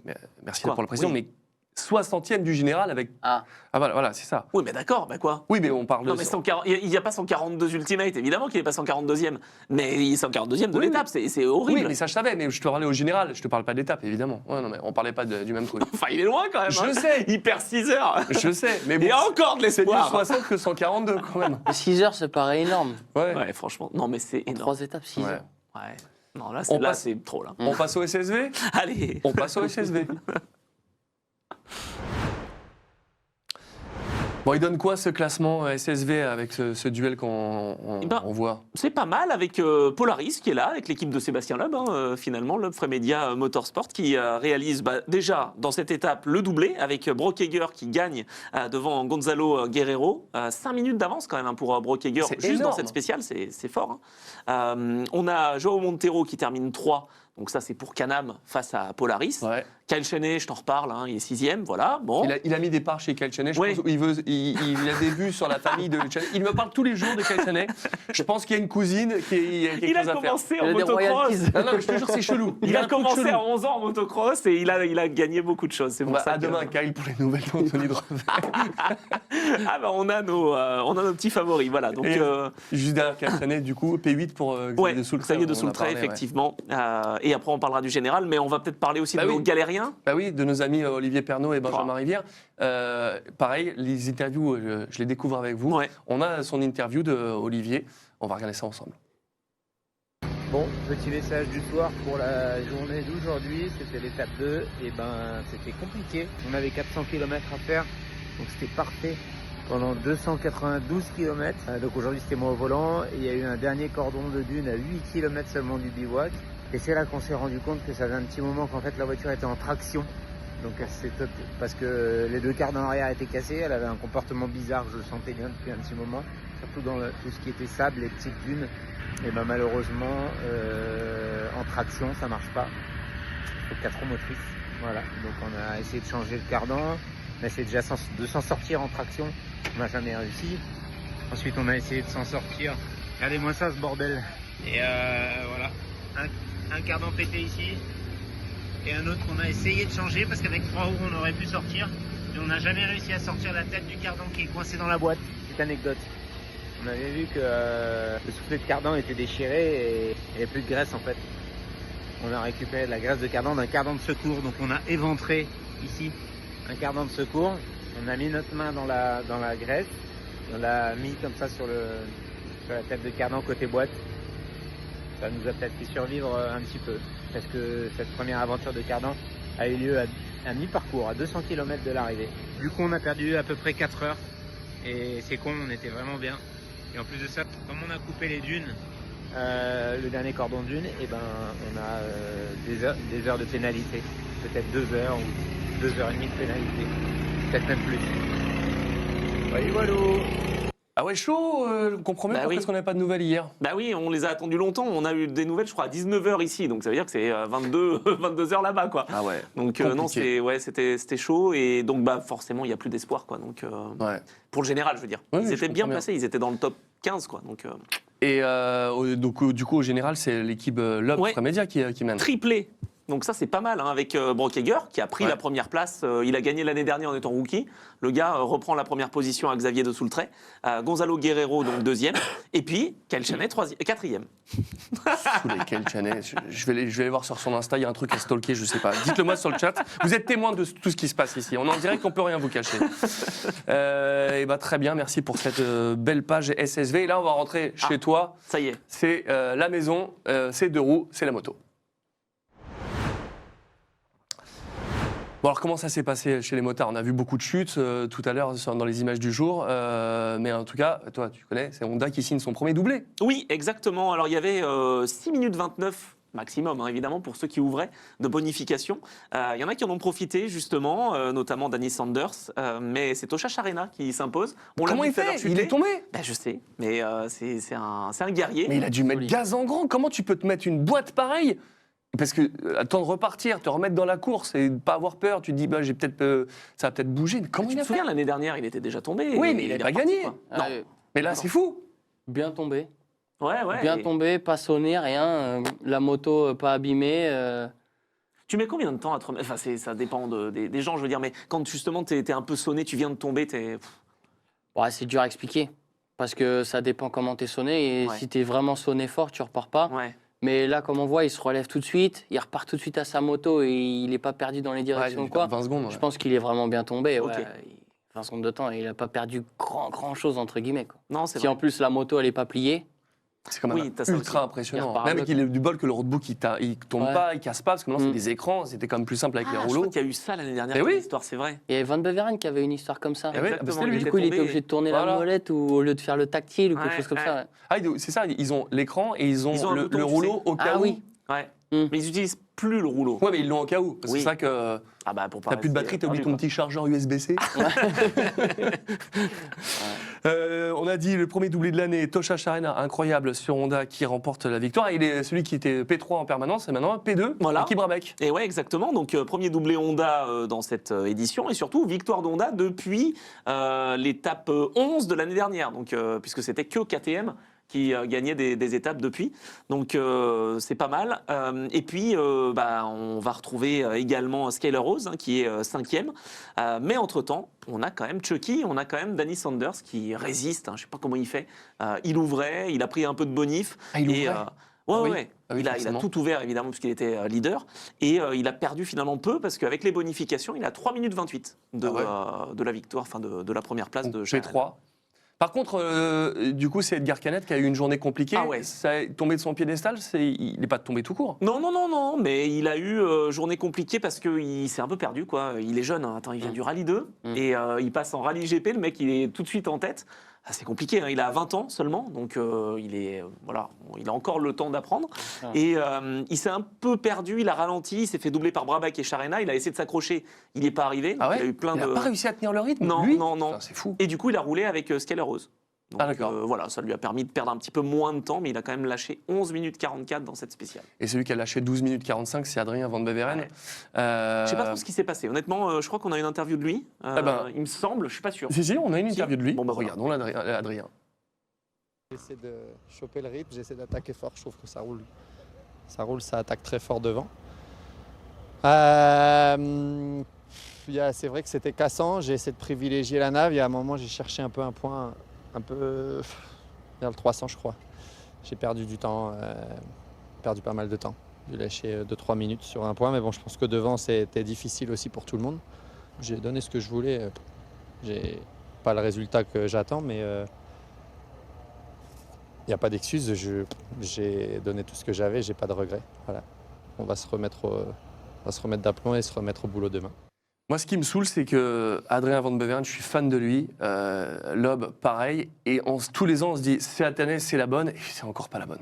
merci Quoi pour la précision. Oui. Mais 60e du général avec. Ah, Ah voilà, c'est ça. Oui, mais d'accord, bah quoi? Oui, mais on parle Non, de. mais 140 il n'y a pas 142 Ultimate, évidemment qu'il n'est pas 142e. Mais il est 142e de Oui, l'étape, c'est horrible. Oui, mais ça je savais, mais je te parlais au général, je te parle pas d'étape, évidemment. Ouais, non, mais on parlait pas du même truc. Enfin, il est loin quand même. Je hein. sais. Il perd 6 heures. Je sais, mais Il y bon, a encore de c'est mieux l'espoir. 60 que 142 quand même. 6 heures, ça paraît énorme. Ouais. Ouais, franchement. Non, mais c'est En énorme. 3 étapes, 6 Ouais. heures. Ouais. Non, là, On passe- c'est trop, là. On passe au SSV. Allez. On passe au SSV. Bon, il donne quoi ce classement SSV avec ce duel on voit? C'est pas mal avec Polaris qui est là, avec l'équipe de Sébastien Loeb, finalement, Loeb Fremedia Motorsport, qui réalise déjà dans cette étape le doublé avec Brockegger qui gagne devant Gonzalo Guerrero. 5 minutes d'avance quand même pour Brockegger, C'est juste énorme. dans cette spéciale, c'est fort. On a Joao Montero qui termine 3. Donc ça, c'est pour Can-Am face à Polaris. Ouais. Kyle Cheney, je t'en reparle, il est 6e, voilà. Bon. Il a mis des parts chez Kyle Cheney. Je Ouais. pense il a des vues sur la famille de Cheney. Il me parle tous les jours de Kyle Cheney. Je pense qu'il y a une cousine qui a quelque Il a chose à faire. commencé Il en a des motocross. royalties. Non, non, mais je te jure, c'est chelou. Il y a un truc commencé chelou. à 11 ans en motocross et il a gagné beaucoup de choses. C'est pour Bah, ça à que- demain, Kyle, pour les nouvelles d'Anthony Drevet. Ah bah on a nos petits favoris, voilà. Donc Et, Juste derrière Kyle Cheney, du coup, P8 pour ouais, de Soultray. Xavier de on en a Soultray, parlé, ouais. effectivement. Et après on parlera du général, mais on va peut-être parler aussi Bah de oui. nos galériens. Bah oui, de nos amis Olivier Pernaut et Benjamin Oh. Rivière. Pareil, les interviews, je les découvre avec vous. Ouais. On a son interview de Olivier. On va regarder ça ensemble. Bon, petit message du soir pour la journée d'aujourd'hui, c'était l'étape 2, et ben c'était compliqué. On avait 400 km à faire, donc c'était parfait pendant 292 km. Donc aujourd'hui c'était moi au volant, et il y a eu un dernier cordon de dune à 8 km seulement du bivouac. Et c'est là qu'on s'est rendu compte que ça faisait un petit moment qu'en fait la voiture était en traction. Donc c'est top, parce que les deux quarts dans l'arrière étaient cassés, elle avait un comportement bizarre, je le sentais bien depuis un petit moment, surtout dans tout ce qui était sable, les petites dunes. Et ben malheureusement en traction ça marche pas. Il faut 4 roues motrices. Voilà. Donc on a essayé de changer le cardan. On a essayé déjà de s'en sortir en traction. On n'a jamais réussi. Ensuite on a essayé de s'en sortir. Regardez-moi ça ce bordel. Et voilà. Un cardan pété ici. Et un autre qu'on a essayé de changer parce qu'avec 3 roues on aurait pu sortir. Mais on n'a jamais réussi à sortir la tête du cardan qui est coincé dans la boîte. Petite anecdote. On avait vu que le soufflet de cardan était déchiré et il n'y avait plus de graisse en fait. On a récupéré de la graisse de cardan d'un cardan de secours, donc on a éventré ici un cardan de secours. On a mis notre main dans la graisse, on l'a mis comme ça sur la tête de cardan côté boîte. Ça nous a peut-être fait survivre un petit peu, parce que cette première aventure de cardan a eu lieu à mi-parcours, à 200 km de l'arrivée. Du coup on a perdu à peu près 4 heures, et c'est con, on était vraiment bien. Et en plus de ça, comme on a coupé les dunes, le dernier cordon de dune, et ben on a des heures de pénalité. Peut-être 2 heures ou 2 heures et demie de pénalité. Peut-être même plus. Voilà. Ah ouais, chaud. On comprend mieux Bah pourquoi oui. est-ce qu'on n'avait pas de nouvelles hier. Bah oui, on les a attendus longtemps. On a eu des nouvelles, je crois, à 19h ici. Donc ça veut dire que c'est 22 heures là-bas, quoi. Ah ouais. Donc non, Compliqué. c'était chaud. Et donc bah, forcément, il n'y a plus d'espoir, quoi. Donc, Ouais. pour le général, je veux dire. Oui, Ils je étaient bien comprends bien. placés. Ils étaient dans le top 15, quoi. Donc Et donc, du coup, au général, c'est l'équipe Loeb Ouais. Fremedia qui mène. triplé. Donc ça, c'est pas mal, avec Brockegger, qui a pris Ouais. la première place. Il a gagné l'année dernière en étant rookie. Le gars reprend la première position à Xavier de Soultray. Gonzalo Guerrero, donc 2e. Et puis, Kyle Cheney, 4e. Tous les Kyle Cheney. Je vais aller voir sur son Insta, il y a un truc à stalker, je sais pas. Dites-le moi sur le chat. Vous êtes témoin de tout ce qui se passe ici. On est en direct, on peut rien vous cacher. Et bah, très bien, merci pour cette belle page SSV. Et là, on va rentrer chez toi. Ça y est. C'est la maison, c'est 2 roues, c'est la moto. Bon, alors comment ça s'est passé chez les motards? On a vu beaucoup de chutes tout à l'heure dans les images du jour, mais en tout cas, toi tu connais, c'est Honda qui signe son premier doublé. Oui, exactement. Alors, il y avait 6 minutes 29 maximum, évidemment, pour ceux qui ouvraient de bonification. Il y en a qui en ont profité, justement, notamment Danny Sanders, mais c'est Tosha Charena qui s'impose. On l'a Comment vu il tout à l'heure fait? chuter. Il est tombé. Ben, je sais, mais c'est un guerrier. Mais il a dû mettre Joli. gaz en grand. Comment tu peux te mettre une boîte pareille? Parce que attendre de repartir, te remettre dans la course et pas avoir peur, tu te dis bah, j'ai peut-être ça va peut-être bouger. Mais comment Tu il te a fait? souviens, l'année dernière, il était déjà tombé. Oui, et mais il est avait pas reparti, gagné. quoi. Non. Mais là c'est fou. Bien tombé. Ouais, ouais. Bien et- tombé, pas sonné, rien. La moto pas abîmée. Tu mets combien de temps à te remettre? Enfin, ça dépend des gens, je veux dire, mais quand justement t'es un peu sonné, tu viens de tomber, Ouais, c'est dur à expliquer. Parce que ça dépend comment t'es sonné. Et Ouais. si t'es vraiment sonné fort, tu repars pas. Ouais. Mais là, comme on voit, il se relève tout de suite. Il repart tout de suite à sa moto et il n'est pas perdu dans les Ouais, directions il ou quoi. 20 secondes. Ouais. Je pense qu'il est vraiment bien tombé. Ok. Ouais. 20 secondes de temps. Il n'a pas perdu grand chose, entre guillemets. Quoi. Non, c'est Si vrai. en plus la moto, elle n'est pas pliée. C'est quand même Oui, t'as ça ultra aussi. impressionnant. Il repart Même bloc. qu'il ait du bol que le roadbook il tombe Ouais. pas, il casse pas, parce que maintenant c'est Mm. des écrans, c'était quand même plus simple avec les Je rouleaux. crois qu'il y a eu ça l'année dernière, Eh comme oui. histoire, c'est vrai. Il y avait Van Beveren qui avait une histoire comme ça. Eh oui, Exactement, c'était lui. il Du était coup, il était tombé. obligé de tourner Voilà. la molette ou au lieu de faire le tactile ou quelque Ouais, chose comme ouais. ça. Ouais. Ah, c'est ça, ils ont l'écran et ils ont, Ils ont un le, bouton, le tu rouleau sais. au cas Ah où. oui. Ouais. Mm. Mais ils n'utilisent plus le rouleau. Ouais, mais ils l'ont au cas où. Parce que Oui. c'est ça que Ah bah pour pas t'as plus de rester batterie, t'as oublié perdu, ton quoi. petit chargeur USB-C. On a dit le premier doublé de l'année, Tosha Sharena, incroyable sur Honda qui remporte la victoire. Il est celui qui était P3 en permanence et maintenant P2, Voilà. équipe Brabec. Et ouais, exactement. Donc, premier doublé Honda dans cette édition. Et surtout, victoire d'Honda depuis l'étape 11 de l'année dernière. Donc, puisque c'était que KTM qui gagnait des étapes depuis. Donc, c'est pas mal. Et puis, on va retrouver également Skyler Rose, qui est 5e. Mais entre-temps, on a quand même Chucky, on a quand même Danny Sanders qui résiste. Je ne sais pas comment il fait. Il ouvrait, il a pris un peu de bonif. Ah, il et, ouvrait ouais, oui. ouais. Ah oui, il a forcément. tout ouvert, évidemment, puisqu'il était leader. Et il a perdu finalement peu, parce qu'avec les bonifications, il a 3 minutes 28 de la victoire, enfin de la première place de Sharena. P3. Par contre, du coup, c'est Edgar Canet qui a eu une journée compliquée. Ah ouais. Ça est tombé de son piédestal, il n'est pas tombé tout court. Non, mais il a eu journée compliquée parce qu'il s'est un peu perdu, quoi. Il est jeune, hein. Attends, il vient du Rallye 2 et il passe en Rallye GP, le mec, il est tout de suite en tête. Ah, c'est compliqué, hein. Il a 20 ans seulement, donc il a encore le temps d'apprendre. Ah. Et il s'est un peu perdu, il a ralenti, il s'est fait doubler par Brabec et Sharena, il a essayé de s'accrocher, il n'y est pas arrivé. Donc Ah ouais il a eu plein Il de... n'a pas réussi à tenir le rythme Non, lui non. Putain, c'est fou. Et du coup, il a roulé avec Skyler Rose. Donc, Ah, d'accord. voilà, ça lui a permis de perdre un petit peu moins de temps, mais il a quand même lâché 11 minutes 44 dans cette spéciale. Et celui qui a lâché 12 minutes 45, c'est Adrien Van Beveren. Ouais. Je sais pas trop ce qui s'est passé. Honnêtement, je crois qu'on a une interview de lui. Il me semble, je suis pas sûr. Si, on a une Si. interview de lui. Bon, bah, voilà. Regardons Adrien. J'essaie de choper le rythme, j'essaie d'attaquer fort, je trouve que ça roule, ça attaque très fort devant. C'est vrai que c'était cassant, j'ai essayé de privilégier la nave, il y a un moment j'ai cherché un peu un point, un peu vers le 300 je crois. J'ai perdu du temps, perdu pas mal de temps. J'ai lâché 2-3 minutes sur un point, mais bon je pense que devant c'était difficile aussi pour tout le monde. J'ai donné ce que je voulais, j'ai pas le résultat que j'attends, mais il n'y a pas d'excuse, j'ai donné tout ce que j'avais, j'ai pas de regrets. Voilà. On va se remettre d'aplomb et se remettre au boulot demain. Moi, ce qui me saoule, c'est que Adrien Van Beveren, je suis fan de lui. Loeb, pareil. Et tous les ans, on se dit, cette année, c'est la bonne. Et c'est encore pas la bonne.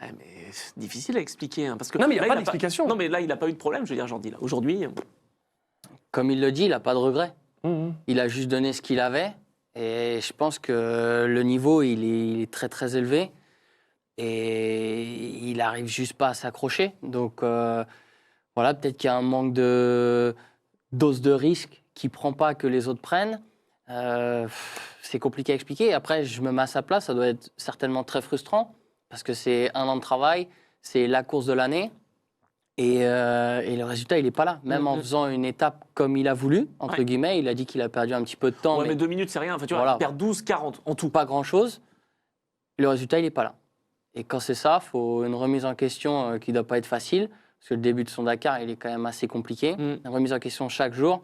Ouais, mais c'est difficile à expliquer. Hein, parce que Non, mais il n'y a là, pas d'explication. Non, mais là, il n'a pas eu de problème, je veux dire, j'en dis là. Aujourd'hui, Comme il le dit, il n'a pas de regrets. Mhm. Il a juste donné ce qu'il avait. Et je pense que le niveau, il est très très élevé. Et il n'arrive juste pas à s'accrocher. Donc voilà, peut-être qu'il y a un manque de dose de risque qu'il ne prend pas que les autres prennent. C'est compliqué à expliquer. Après, je me mets à sa place, ça doit être certainement très frustrant. Parce que c'est un an de travail, c'est la course de l'année. Et le résultat, il n'est pas là. Même en faisant une étape comme il a voulu, entre Ouais. guillemets, il a dit qu'il a perdu un petit peu de temps. ouais, mais mais 2 minutes, c'est rien. Enfin, tu vois, Voilà. il perd 12-40 en tout. pas grand-chose. Le résultat, il n'est pas là. Et quand c'est ça, il faut une remise en question qui ne doit pas être facile, parce que le début de son Dakar, il est quand même assez compliqué. Mm. Une remise en question chaque jour.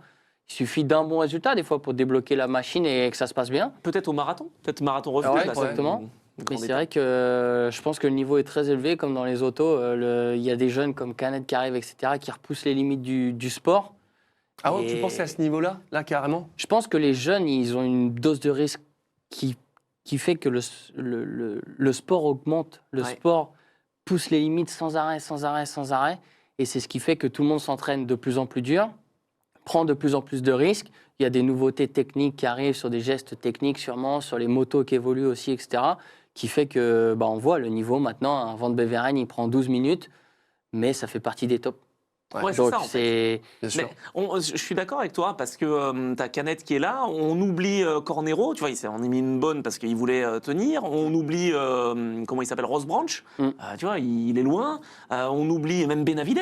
Il suffit d'un bon résultat, des fois, pour débloquer la machine et que ça se passe bien. Peut-être au marathon, peut-être marathon refus. Ouais, là, c'est exactement. une Mais grande c'est étape. vrai que je pense que le niveau est très élevé, comme dans les autos. Il y a des jeunes comme Canet qui arrivent, etc., qui repoussent les limites du sport. Ah ouais, Et- tu pensais à ce niveau-là, carrément Je pense que les jeunes, ils ont une dose de risque qui fait que le sport augmente. Le Ouais. sport pousse les limites sans arrêt, sans arrêt, sans arrêt. Et c'est ce qui fait que tout le monde s'entraîne de plus en plus dur, prend de plus en plus de risques. Il y a des nouveautés techniques qui arrivent sur des gestes techniques sûrement, sur les motos qui évoluent aussi, etc. Qui fait que on voit le niveau maintenant. Un Van Beveren, il prend 12 minutes, mais ça fait partie des tops. Ouais, c'est Donc ça, en fait. Bien sûr. Mais je suis d'accord avec toi parce que tu as Canet qui est là, on oublie Cornero, tu vois, on a mis une bonne parce qu'il voulait tenir, on oublie, comment il s'appelle, Rosebranch, tu vois, il est loin, on oublie même Benavides.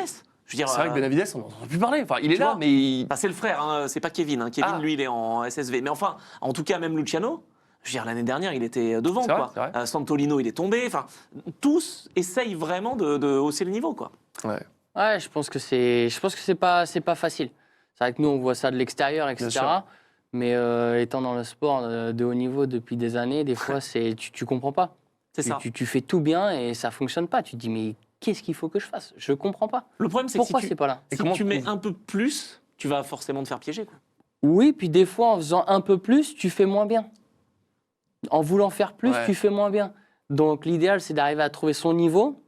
Je veux dire, C'est vrai que Benavides, on n'en entend plus parler. Enfin, il est tu là, vois, mais bah, c'est le frère, hein, c'est pas Kevin. Hein. Kevin, Ah. lui, il est en SSV. Mais enfin, en tout cas, même Luciano, je veux dire, l'année dernière, il était devant. C'est vrai, Quoi. c'est vrai. Santolino, il est tombé. Enfin, tous essayent vraiment de hausser le niveau. Quoi. ouais. Ouais, je pense que c'est pas facile. C'est vrai que nous on voit ça de l'extérieur, etc. sûr. Mais étant dans le sport de haut niveau depuis des années, des fois tu comprends pas. C'est ça. Tu fais tout bien et ça fonctionne pas. Tu te dis, mais qu'est-ce qu'il faut que je fasse? Je comprends pas. Le problème, c'est que Pourquoi si c'est pas là? si tu mets un peu plus, tu vas forcément te faire piéger. Quoi. Oui, puis des fois, en faisant un peu plus, tu fais moins bien. En voulant faire plus, Ouais. tu fais moins bien. Donc l'idéal, c'est d'arriver à trouver son niveau.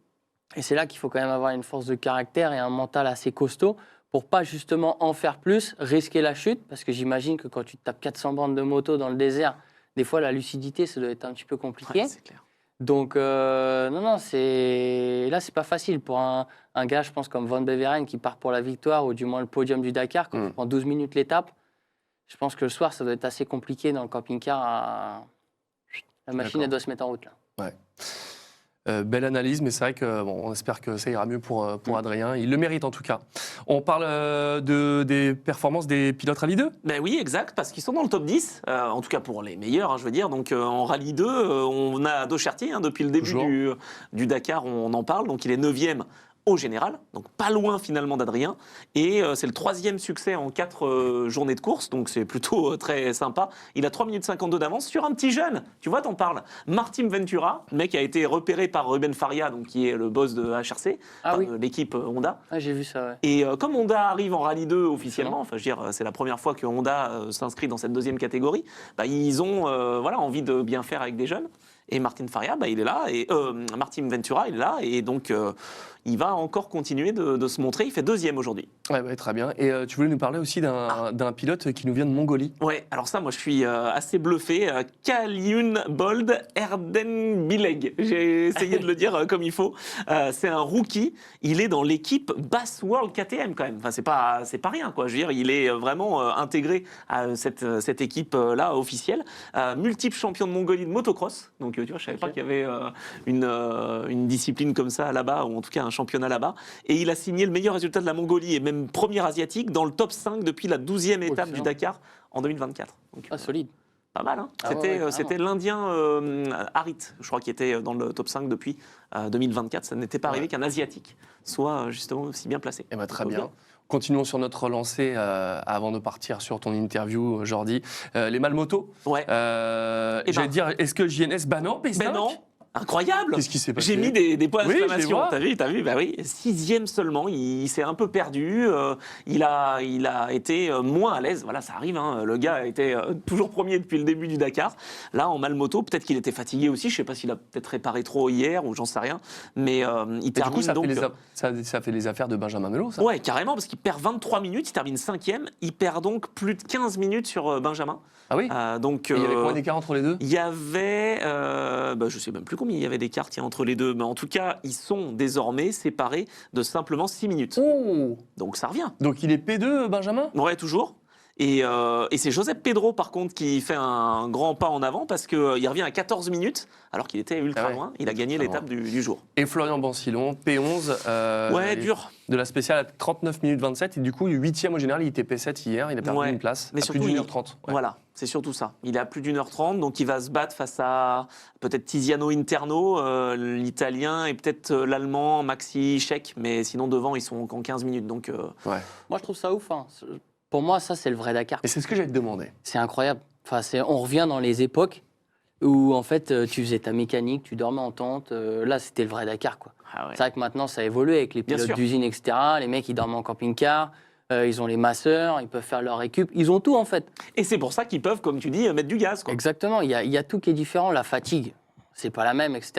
Et c'est là qu'il faut quand même avoir une force de caractère et un mental assez costaud pour pas justement en faire plus, risquer la chute. Parce que j'imagine que quand tu te tapes 400 bandes de moto dans le désert, des fois, la lucidité, ça doit être un petit peu compliqué. Ouais, c'est clair. Donc, non, là, c'est pas facile pour un gars, je pense, comme Van Beveren qui part pour la victoire ou du moins le podium du Dakar, quand tu prends 12 minutes l'étape. Je pense que le soir, ça doit être assez compliqué dans le camping-car. La machine, D'accord. elle doit se mettre en route. Là. Belle analyse, mais c'est vrai que bon, on espère que ça ira mieux pour Adrien. Il le mérite en tout cas. On parle des performances des pilotes Rallye 2. Ben oui, exact, parce qu'ils sont dans le top 10, en tout cas pour les meilleurs, hein, je veux dire. Donc en Rallye 2, on a Docherty, depuis le début Toujours. du Dakar, on en parle. Donc il est 9e au général, donc pas loin finalement d'Adrien. Et c'est le 3e succès en 4 journées de course, donc c'est plutôt très sympa. Il a 3 minutes 52 d'avance sur un petit jeune, tu vois, t'en parles. Martin Ventura, le mec a été repéré par Ruben Faria, donc, qui est le boss de HRC, Ah oui. l'équipe Honda. Ah, j'ai vu ça, ouais. Et comme Honda arrive en Rallye 2 officiellement, enfin, je veux dire, c'est la première fois que Honda s'inscrit dans cette 2e catégorie, bah, ils ont envie de bien faire avec des jeunes. Et Martin Faria, bah, il est là, et Martin Ventura, il est là, et donc il va encore continuer de se montrer. Il fait 2e aujourd'hui. Ouais, très bien. Et tu voulais nous parler aussi d'un pilote qui nous vient de Mongolie. Ouais, alors ça, moi, je suis assez bluffé. Kaliun Bold Erdenbileg. J'ai essayé de le dire comme il faut. C'est un rookie. Il est dans l'équipe Bass World KTM quand même. Enfin, c'est pas rien, quoi. Je veux dire, il est vraiment intégré à cette équipe-là officielle. Multiple champion de Mongolie de motocross. Donc, tu vois, je savais pas qu'il y avait une discipline comme ça là-bas, ou en tout cas un championnat là-bas. Et il a signé le meilleur résultat de la Mongolie et même premier asiatique dans le top 5 depuis la 12e étape du excellent. Dakar en 2024. Donc, Ah, solide. pas mal, hein. Ah ouais, ouais, C'était l'Indien Harit, je crois, qui était dans le top 5 depuis 2024. Ça n'était pas arrivé qu'un Asiatique soit justement aussi bien placé. Eh ben, très Donc, bien. Continuons sur notre lancée avant de partir sur ton interview, Jordi. Les Malmoto. Ouais. J'allais dire, est-ce que JNS, bah non, P5. Ben non, incroyable. Qu'est-ce qui s'est passé? J'ai mis des points Oui, je les d'exclamation. vois. T'as vu, bah oui. 6e seulement. Il s'est un peu perdu. Il a été moins à l'aise. Voilà, ça arrive. Hein. Le gars a été toujours premier depuis le début du Dakar. Là, en Malmoto, peut-être qu'il était fatigué aussi. Je sais pas s'il a peut-être réparé trop hier ou j'en sais rien. Mais il Et du termine coup, ça donc. fait les affaires de Benjamin Melo, ça. Ouais, carrément, parce qu'il perd 23 minutes, il termine 5e, il perd donc plus de 15 minutes sur Benjamin. Ah oui. Donc, Et il y avait combien d'écart entre les deux? il y avait, je sais même plus combien il y avait d'écart entre les deux, mais en tout cas, ils sont désormais séparés de simplement 6 minutes. Oh. Donc ça revient. Donc il est P2, Benjamin? Ouais, toujours. Et c'est Joseph Pedro, par contre, qui fait un grand pas en avant parce qu'il revient à 14 minutes, alors qu'il était ultra Ah ouais. loin. Il a gagné Ultra l'étape du jour. Et Florian Bancillon, P11. Ouais, dur. De la spéciale à 39 minutes 27. Et du coup, 8e au général, il était P7 hier. Il a perdu Ouais. une place. Mais à plus surtout, d'1h30. Ouais. Voilà, c'est surtout ça. Il est à plus d'1h30, donc il va se battre face à peut-être Tiziano Interno, l'italien, et peut-être l'allemand Maxi Schek. Mais sinon, devant, ils sont en 15 minutes. Donc, Ouais. Moi, je trouve ça ouf. Hein. Pour moi, ça, c'est le vrai Dakar. Et c'est ce que j'allais te demander. C'est incroyable. Enfin, on revient dans les époques où, en fait, tu faisais ta mécanique, tu dormais en tente. Là, c'était le vrai Dakar, quoi. ah ouais. C'est vrai que maintenant, ça a évolué avec les Bien pilotes sûr. d'usine, etc. Les mecs, ils dorment en camping-car. Ils ont les masseurs, ils peuvent faire leur récup. Ils ont tout, en fait. Et c'est pour ça qu'ils peuvent, comme tu dis, mettre du gaz. Quoi. Exactement. Il y a tout qui est différent. La fatigue, c'est pas la même, etc.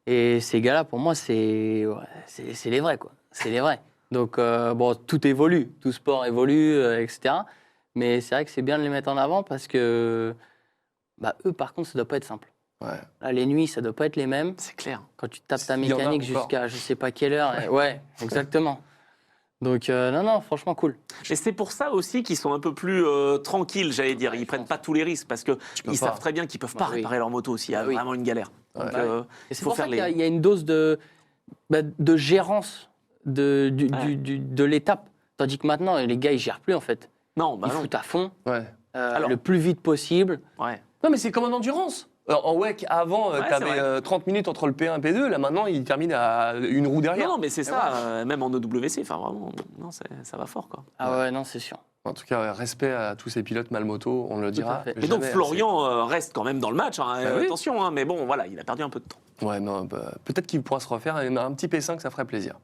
Et ces gars-là, pour moi, c'est les vrais, quoi. C'est les vrais. Donc, bon, tout évolue. Tout sport évolue, etc. Mais c'est vrai que c'est bien de les mettre en avant parce que eux, par contre, ça doit pas être simple. Ouais. Là, les nuits, ça doit pas être les mêmes. C'est clair. Quand tu tapes ta Il y en a mécanique encore. jusqu'à je sais pas quelle heure. Ouais, exactement. Donc, non, franchement, cool. Et c'est pour ça aussi qu'ils sont un peu plus tranquilles, j'allais dire. Ils prennent pas tous les risques parce peux qu'ils pas. savent très bien qu'ils peuvent pas Bah oui. réparer leur moto s'il y a Bah oui. vraiment une galère. Donc, Ouais. Et c'est faut pour ça faire qu'il y a- les- il y a une dose de gérance de l'étape. Tandis que maintenant, les gars, ils gèrent plus, en fait. Non, bah Ils non. foutent à fond, Ouais. Alors- le plus vite possible. Ouais. Non, mais c'est comme en endurance. En WEC, avant, Ouais, tu c'est avais 30 minutes entre le P1 et le P2. Là, maintenant, il termine à une roue derrière. Non, mais c'est ça, même en EWC, enfin vraiment, non, ça va fort, quoi. Ah ouais, non, c'est sûr. En tout cas, respect à tous ces pilotes Malmoto, on le dira. à fait. Et donc jamais Florian reste quand même dans le match, hein, Bah oui. attention, hein, mais bon, voilà, il a perdu un peu de temps. Ouais, non, peut-être qu'il pourra se refaire. Un petit P5, ça ferait plaisir.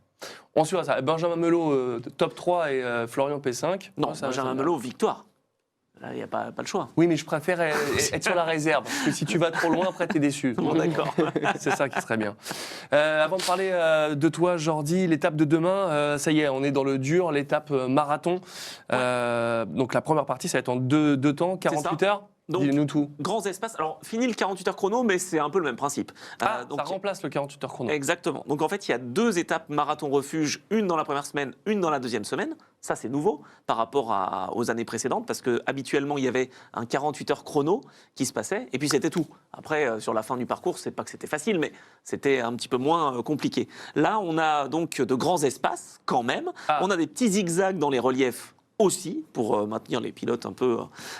On suivra ça. Benjamin Melot, top 3 et Florian P5. Non, ça, Benjamin Melot, victoire. Là, il n'y a pas le choix. Oui, mais je préfère être sur la réserve. Parce que si tu vas trop loin, après, t'es déçu. Bon, d'accord. C'est ça qui serait bien. Avant de parler de toi, Jordi, l'étape de demain, ça y est, on est dans le dur, l'étape marathon. Donc la première partie, ça va être en deux temps, 48 heures. Donc, Dis-nous tout. Grands espaces. Alors, fini le 48 heures chrono, mais c'est un peu le même principe. Donc, ça remplace le 48 heures chrono. Exactement. Donc en fait, il y a 2 étapes marathon refuge, une dans la première semaine, une dans la deuxième semaine. Ça, c'est nouveau par rapport aux années précédentes, parce que habituellement, il y avait un 48 heures chrono qui se passait, et puis c'était tout. Après, sur la fin du parcours, c'est pas que c'était facile, mais c'était un petit peu moins compliqué. Là, on a donc de grands espaces quand même. On a des petits zigzags dans les reliefs aussi, pour maintenir les pilotes un peu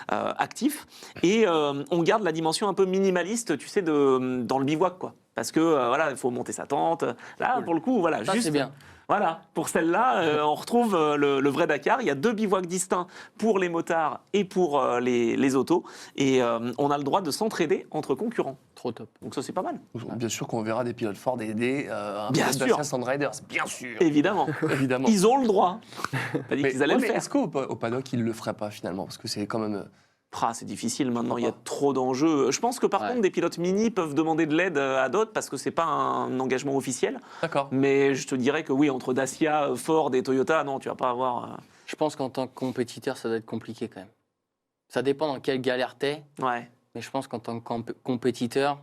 actifs. Et on garde la dimension un peu minimaliste, tu sais, dans le bivouac, quoi. Parce que, voilà, il faut monter sa tente. Là, Cool. pour le coup, voilà, Ça, juste... c'est bien. Voilà, pour celle-là, on retrouve le vrai Dakar. Il y a 2 bivouacs distincts pour les motards et pour les autos. Et on a le droit de s'entraider entre concurrents. Trop top. Donc ça, c'est pas mal. Bien sûr qu'on verra des pilotes Ford aider un Bien pilote sûr. Dacia Sand Riders. Bien sûr. Évidemment. Évidemment. Ils ont le droit. Pas dit Mais, qu'ils allaient ouais, le mais faire. est-ce qu'au paddock, ils ne le feraient pas finalement? Parce que c'est quand même... C'est difficile maintenant, il y a trop d'enjeux. Je pense que par contre, des pilotes mini peuvent demander de l'aide à d'autres parce que c'est pas un engagement officiel. D'accord. Mais je te dirais que oui, entre Dacia, Ford et Toyota, non, tu vas pas avoir... Je pense qu'en tant que compétiteur, ça doit être compliqué quand même. Ça dépend dans quelle galère t'es, Ouais. mais je pense qu'en tant que compétiteur,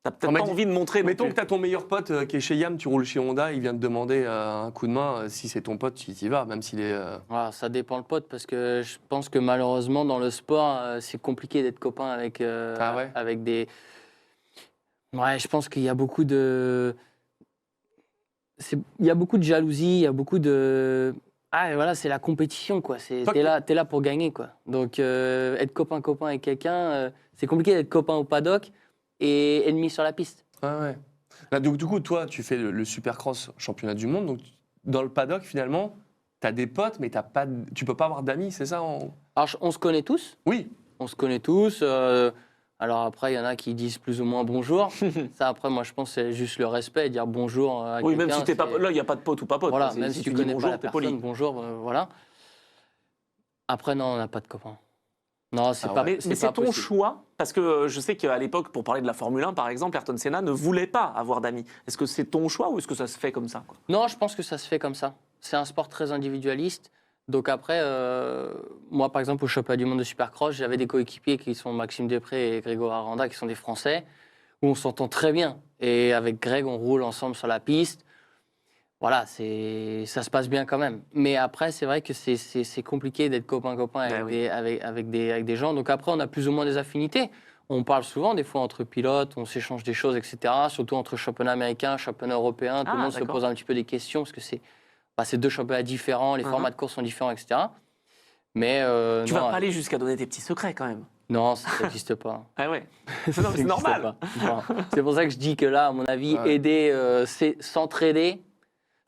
T'as peut-être On m'a pas dit- envie de montrer. non Mettons plus. que tu as ton meilleur pote qui est chez Yam, tu roules chez Honda, il vient te demander un coup de main. Si c'est ton pote, tu y vas, même s'il est... voilà, ça dépend le pote parce que je pense que malheureusement dans le sport, c'est compliqué d'être copain avec, Ah ouais avec des. Ouais, je pense qu'il y a beaucoup de. Il y a beaucoup de jalousie, il y a beaucoup de. Ah, et voilà, c'est la compétition, quoi. Toi, T'es là pour gagner, quoi. Donc, être copain avec quelqu'un, c'est compliqué d'être copain au paddock et ennemi sur la piste. Ah ouais. Bah, donc, du coup, toi, tu fais le Supercross championnat du monde. Donc, dans le paddock, finalement, tu as des potes, mais tu peux pas avoir d'amis, c'est ça Alors, on se connaît tous. Oui. On se connaît tous. Alors après, il y en a qui disent plus ou moins bonjour. Ça, après, moi, je pense que c'est juste le respect, dire bonjour à Oui, même quelqu'un, si t'es pas... c'est- Là, il n'y a pas de pote ou pas pote. Voilà, C'est- même si tu dis connais bonjour, pas la t'es personne, poli. bonjour, voilà. Après, non, on n'a pas de copains. Non, c'est Ah pas Mais c'est pas ton possible. choix, parce que je sais qu'à l'époque, pour parler de la Formule 1, par exemple, Ayrton Senna ne voulait pas avoir d'amis. Est-ce que c'est ton choix ou est-ce que ça se fait comme ça, quoi? Non, je pense que ça se fait comme ça. C'est un sport très individualiste. Donc après, moi, par exemple, au championnat du monde de Supercross, j'avais des coéquipiers qui sont Maxime Després et Grégoire Aranda, qui sont des Français, où on s'entend très bien. Et avec Greg, on roule ensemble sur la piste. Voilà, ça se passe bien quand même. Mais après, c'est vrai que c'est compliqué d'être copain-copain avec, Ben oui. avec des gens. Donc après, on a plus ou moins des affinités. On parle souvent, des fois, entre pilotes, on s'échange des choses, etc. Surtout entre championnat américain, championnat européen. Tout le monde se d'accord. pose un petit peu des questions parce que c'est 2 championnats différents, les Mhm. formats de course sont différents, etc. Mais Tu non, vas pas aller jusqu'à donner tes petits secrets, quand même. non, ça n'existe pas. Ah ouais. Ça c'est n'existe normal. pas. Non. C'est pour ça que je dis que là, à mon avis, Ouais. aider, s'entraider,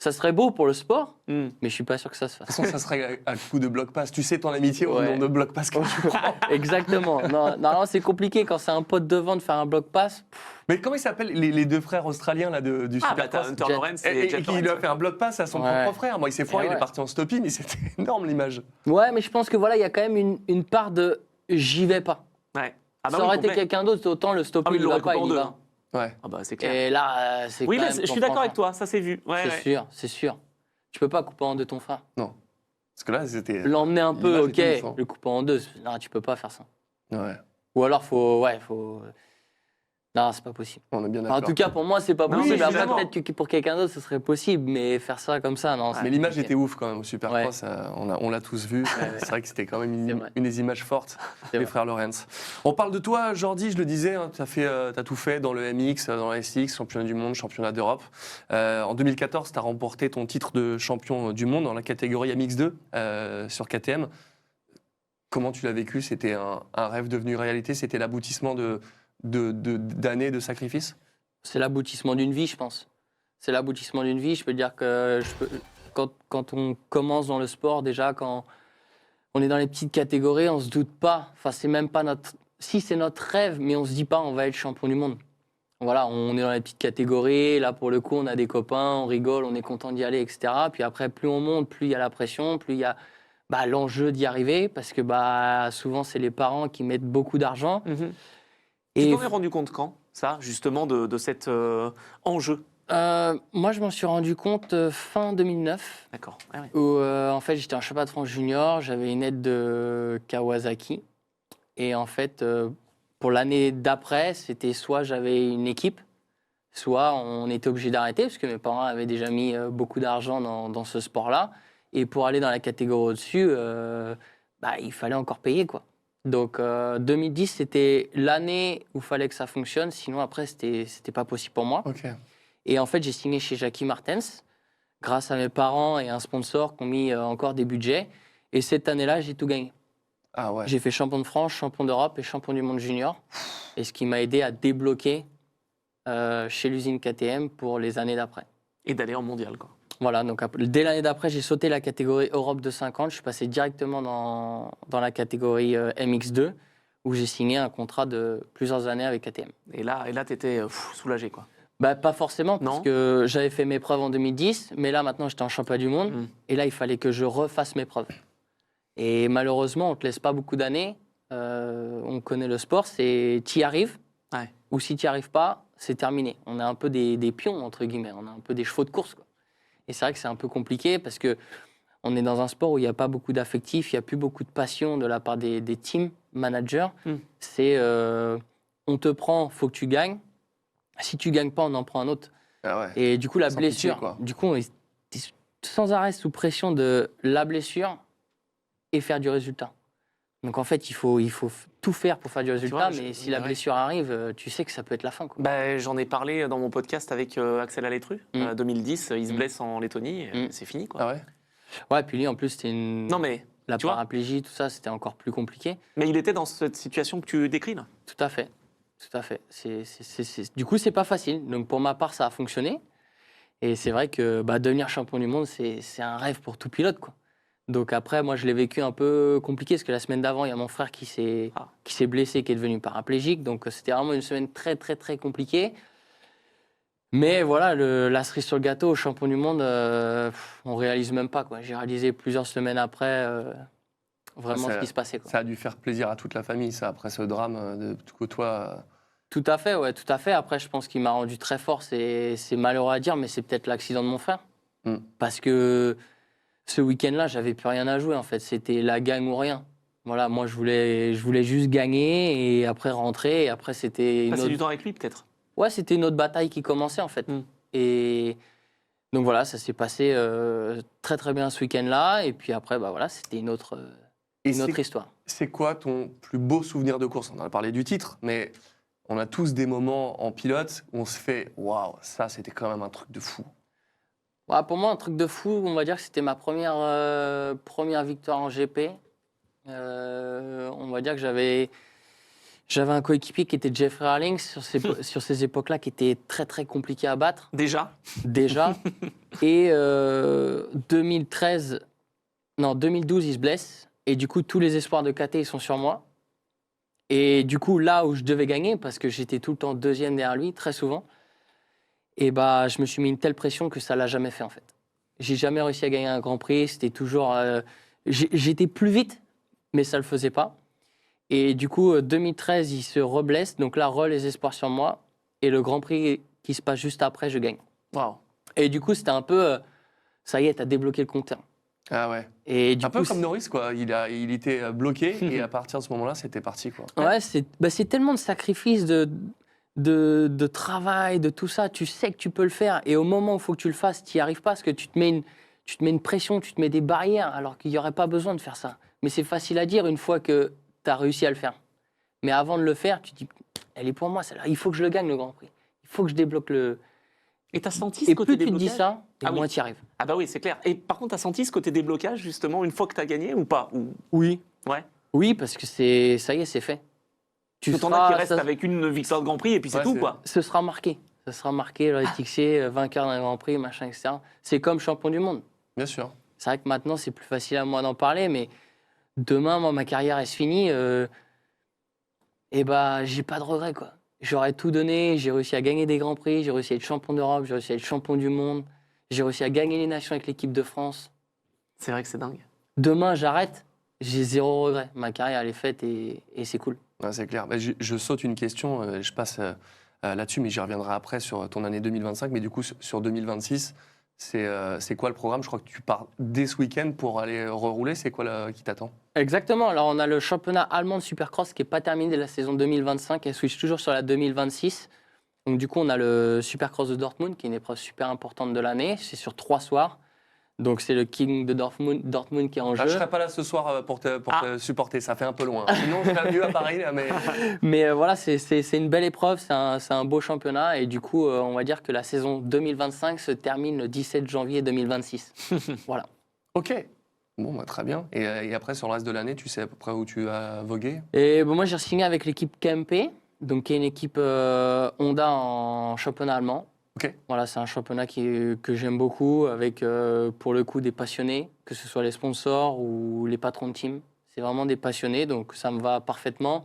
ça serait beau pour le sport, Hmm. mais je suis pas sûr que ça se De toute fasse. façon, ça serait un coup de bloc pass. Tu sais ton amitié au Ouais. nom de bloc pass que tu prends. Exactement. Non, normalement, c'est compliqué quand c'est un pote devant de faire un bloc pass. Mais comment ils s'appellent les 2 frères australiens là, du Ah, bah t'as Supercross Hunter Jet. Lawrence et et Jet qui lui a Lawrence. fait un bloc pass à son Ouais. propre frère. Moi, il s'est foiré, Et il est ouais. parti en stoppie, mais c'était énorme l'image. Ouais, mais je pense que voilà, il y a quand même une part de j'y vais pas. Ouais. Ah bah ça oui, aurait été complet. quelqu'un d'autre, autant le stopper, Ah oui, il il va l'aurait pas, coupé en il y deux. va. hein. Ouais. Ah bah c'est clair. Et là, c'est Oui, quand là, même je ton suis d'accord frère. avec toi, ça c'est vu. Ouais, C'est ouais. sûr, c'est sûr. Tu peux pas couper en deux ton frère. Parce que là, c'était... L'emmener un peu, l'image ok, était ouf, hein. le couper en deux, non, tu peux pas faire ça. Ouais, Ou alors, faut. Non, c'est pas possible. on est bien En d'accord. tout cas, pour moi, c'est pas Non, possible. mais Après, évidemment. peut-être que pour quelqu'un d'autre, ce serait possible, mais faire ça comme ça, non. c'est Mais l'image compliqué. était ouf quand même au Supercross, on l'a tous vu. C'est vrai que c'était quand même C'est une, vrai. une des images fortes C'est des vrai. frères Lawrence. On parle de toi, Jordi, je le disais, hein, tu as tout fait dans le MX, dans la SX, championnat du monde, championnat d'Europe. En 2014, tu as remporté ton titre de champion du monde dans la catégorie MX2 sur KTM. Comment tu l'as vécu? C'était un rêve devenu réalité? C'était l'aboutissement d'années de sacrifices? C'est l'aboutissement d'une vie, je pense. C'est l'aboutissement d'une vie. Je peux dire que quand on commence dans le sport, déjà, quand on est dans les petites catégories, on se doute pas. Enfin, c'est même pas notre. Si, c'est notre rêve, mais on se dit pas on va être champion du monde. Voilà, on est dans les petites catégories. Là, pour le coup, on a des copains, on rigole, on est content d'y aller, etc. Puis après, plus on monte, plus il y a la pression, plus il y a l'enjeu d'y arriver, parce que souvent, c'est les parents qui mettent beaucoup d'argent. Tu t'en es rendu compte quand, ça, justement, de cet enjeu? Moi, je m'en suis rendu compte fin 2009, D'accord. Ah ouais. où en fait, j'étais en championnat de France junior, j'avais une aide de Kawasaki. Et en fait, pour l'année d'après, c'était soit j'avais une équipe, soit on était obligé d'arrêter, parce que mes parents avaient déjà mis beaucoup d'argent dans ce sport-là. Et pour aller dans la catégorie au-dessus, il fallait encore payer, quoi. Donc 2010, c'était l'année où il fallait que ça fonctionne, sinon après, c'était pas possible pour moi. Ok. Et en fait, j'ai signé chez Jackie Martens, grâce à mes parents et un sponsor qui ont mis encore des budgets. Et cette année-là, j'ai tout gagné. Ah ouais. J'ai fait champion de France, champion d'Europe et champion du monde junior. Et ce qui m'a aidé à débloquer chez l'usine KTM pour les années d'après. Et d'aller en mondial, quoi. Voilà, donc dès l'année d'après, j'ai sauté la catégorie Europe de 50. Je suis passé directement dans la catégorie MX2, où j'ai signé un contrat de plusieurs années avec KTM. Et là tu étais soulagé, quoi. Pas forcément, parce Non. que j'avais fait mes preuves en 2010, mais là, maintenant, j'étais en championnat du monde. Et là, il fallait que je refasse mes preuves. Et malheureusement, on ne te laisse pas beaucoup d'années. On connaît le sport, c'est tu y arrives, Ouais. ou si tu n'y arrives pas, c'est terminé. On est un peu des pions, entre guillemets. On est un peu des chevaux de course, quoi. Et c'est vrai que c'est un peu compliqué parce qu'on est dans un sport où il n'y a pas beaucoup d'affectif, il n'y a plus beaucoup de passion de la part des team managers. C'est on te prend, il faut que tu gagnes. Si tu ne gagnes pas, on en prend un autre. Ah ouais. Et du coup, la Sans blessure, pitié, quoi. du coup, on est sans arrêt sous pression de la blessure et faire du résultat. Donc en fait, il faut tout faire pour faire du résultat, vois, mais si la blessure arrive, tu sais que ça peut être la fin, quoi. J'en ai parlé dans mon podcast avec Axel Alétru, 2010. Il se blesse en Lettonie, c'est fini, quoi. Ah ouais. Ouais, puis lui, en plus, c'était Non, mais la tu vois. paraplégie, tout ça, c'était encore plus compliqué. Mais il était dans cette situation que tu décris, là. Tout à fait. Tout à fait. Du coup, c'est pas facile. Donc, pour ma part, ça a fonctionné. Et c'est vrai que devenir champion du monde, c'est un rêve pour tout pilote, quoi. Donc après, moi, je l'ai vécu un peu compliqué, parce que la semaine d'avant, il y a mon frère qui s'est blessé, qui est devenu paraplégique. Donc, c'était vraiment une semaine très, très, très compliquée. Mais voilà, la cerise sur le gâteau, au champion du monde, on réalise même pas, quoi. J'ai réalisé plusieurs semaines après vraiment ce qui se passait, quoi. Ça a dû faire plaisir à toute la famille, ça, après ce drame de côtoyer. Tout à fait, ouais, tout à fait. Après, je pense qu'il m'a rendu très fort. C'est malheureux à dire, mais c'est peut-être l'accident de mon frère. Parce que ce week-end-là, j'avais plus rien à jouer, en fait. C'était la gagne ou rien. Voilà, moi, je voulais juste gagner et après rentrer. Et après, c'était Passer du temps avec lui, peut-être. Ouais, c'était une autre bataille qui commençait, en fait. Et donc voilà, ça s'est passé très, très bien ce week-end-là. Et puis après, voilà, c'était une autre histoire. C'est quoi ton plus beau souvenir de course? On en a parlé du titre, mais on a tous des moments en pilote où on se fait « Waouh, ça, c'était quand même un truc de fou ». Ouais, pour moi, un truc de fou, on va dire que c'était ma première victoire en GP. On va dire que j'avais un coéquipier qui était Jeffrey Harling sur ces époques-là, qui était très, très compliqué à battre. Déjà. Et 2012, il se blesse. Et du coup, tous les espoirs de KT, ils sont sur moi. Et du coup, là où je devais gagner, parce que j'étais tout le temps deuxième derrière lui, très souvent, et je me suis mis une telle pression que ça l'a jamais fait, en fait. J'ai jamais réussi à gagner un Grand Prix. C'était toujours... j'étais plus vite, mais ça le faisait pas. Et du coup, 2013, il se reblesse. Donc là, les espoirs sur moi. Et le Grand Prix qui se passe juste après, je gagne. Waouh. Et du coup, c'était un peu... ça y est, t'as débloqué le compteur. Ah ouais. Et du un coup, peu comme Norris, quoi. Il était bloqué et à partir de ce moment-là, c'était parti, quoi. Ouais, c'est tellement de sacrifices, de travail, de tout ça. Tu sais que tu peux le faire. Et au moment où il faut que tu le fasses, tu n'y arrives pas parce que tu te mets une pression, tu te mets des barrières alors qu'il n'y aurait pas besoin de faire ça. Mais c'est facile à dire une fois que tu as réussi à le faire. Mais avant de le faire, tu te dis, elle est pour moi, celle-là. Il faut que je le gagne, le Grand Prix. Il faut que je débloque le... Et t'as senti ce Et côté plus tu te dis déblocage ça, et moins tu y arrives. Ah bah oui, c'est clair. Et par contre, t'as senti ce côté déblocage, justement, une fois que t'as gagné ou pas? Oui. Ouais. Oui, parce que ça y est, c'est fait. Tu t'en as qui restent avec une victoire de Grand Prix et puis c'est tout, quoi. Ce sera marqué. Ce sera marqué, le TXC, vainqueur d'un Grand Prix, machin, etc. C'est comme champion du monde. Bien sûr. C'est vrai que maintenant, c'est plus facile à moi d'en parler, mais demain, moi, ma carrière, elle se finit. J'ai pas de regrets, quoi. j'aurais tout donné. J'ai réussi à gagner des Grands Prix, j'ai réussi à être champion d'Europe, j'ai réussi à être champion du monde, j'ai réussi à gagner les nations avec l'équipe de France. C'est vrai que c'est dingue. Demain, j'arrête, j'ai 0 regret. Ma carrière, elle est faite et c'est cool. Ouais, c'est clair. Bah, je saute une question, je passe là-dessus, mais j'y reviendrai après sur ton année 2025. Mais du coup, sur 2026, c'est quoi le programme? Je crois que tu pars dès ce week-end pour aller rerouler. C'est quoi qui t'attend? Exactement. Alors, on a le championnat allemand de Supercross qui n'est pas terminé de la saison 2025. Elle switch toujours sur la 2026. Donc, du coup, on a le Supercross de Dortmund, qui est une épreuve super importante de l'année. C'est sur 3 soirs. Donc, c'est le King de Dortmund qui est en jeu. Je ne serai pas là ce soir pour te supporter. Ça fait un peu loin. Sinon, je serais mieux à Paris. Là, mais... Mais voilà, c'est une belle épreuve. C'est un beau championnat. Et du coup, on va dire que la saison 2025 se termine le 17 janvier 2026. Voilà. OK. Bon, bah, très bien. Et après, sur le reste de l'année, tu sais à peu près où tu vas voguer? Et bon, moi, j'ai signé avec l'équipe KMP, donc qui est une équipe Honda en championnat allemand. OK. Voilà, c'est un championnat que j'aime beaucoup, avec pour le coup des passionnés, que ce soit les sponsors ou les patrons de team. C'est vraiment des passionnés, donc ça me va parfaitement.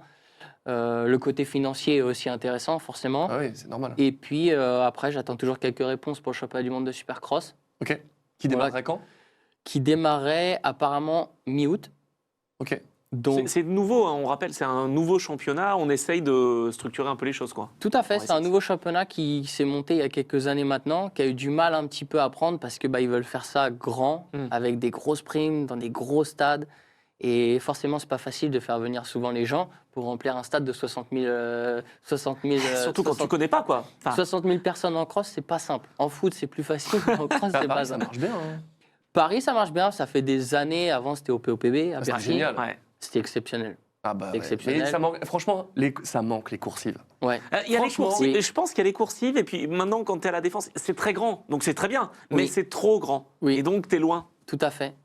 Le côté financier est aussi intéressant, forcément. Ah oui, c'est normal. Et puis après, j'attends toujours quelques réponses pour le championnat du monde de Supercross, OK. Qui démarrerait quand? qui démarrait apparemment mi-août. OK. Donc, C'est nouveau, hein, on rappelle, c'est un nouveau championnat. On essaye de structurer un peu les choses, quoi. tout à fait, Ouais, c'est un c'est- nouveau championnat qui s'est monté il y a quelques années maintenant, qui a eu du mal un petit peu à prendre parce que ils veulent faire ça grand, avec des grosses primes, dans des gros stades. Et forcément, c'est pas facile de faire venir souvent les gens pour remplir un stade de 60 000, 60 000 Surtout quand tu connais pas, quoi. Enfin, 60 000 personnes en cross, c'est pas simple. En foot, c'est plus facile, mais en cross, À c'est pas Paris, ça simple. marche bien. Hein. Paris, ça marche bien, ça fait des années. Avant, c'était au POPB, à c'est Bercy. génial. ouais. C'était exceptionnel. Ah bah, ouais. Exceptionnel. Mais ça manque, franchement, ça manque les coursives. Ouais. Il y a les Franchement, coursives, oui. et je pense qu'il y a les coursives, et puis maintenant, quand tu es à la défense, c'est très grand, donc c'est très bien, mais Oui. c'est trop grand. Oui. Et donc, tu es loin. Tout à fait.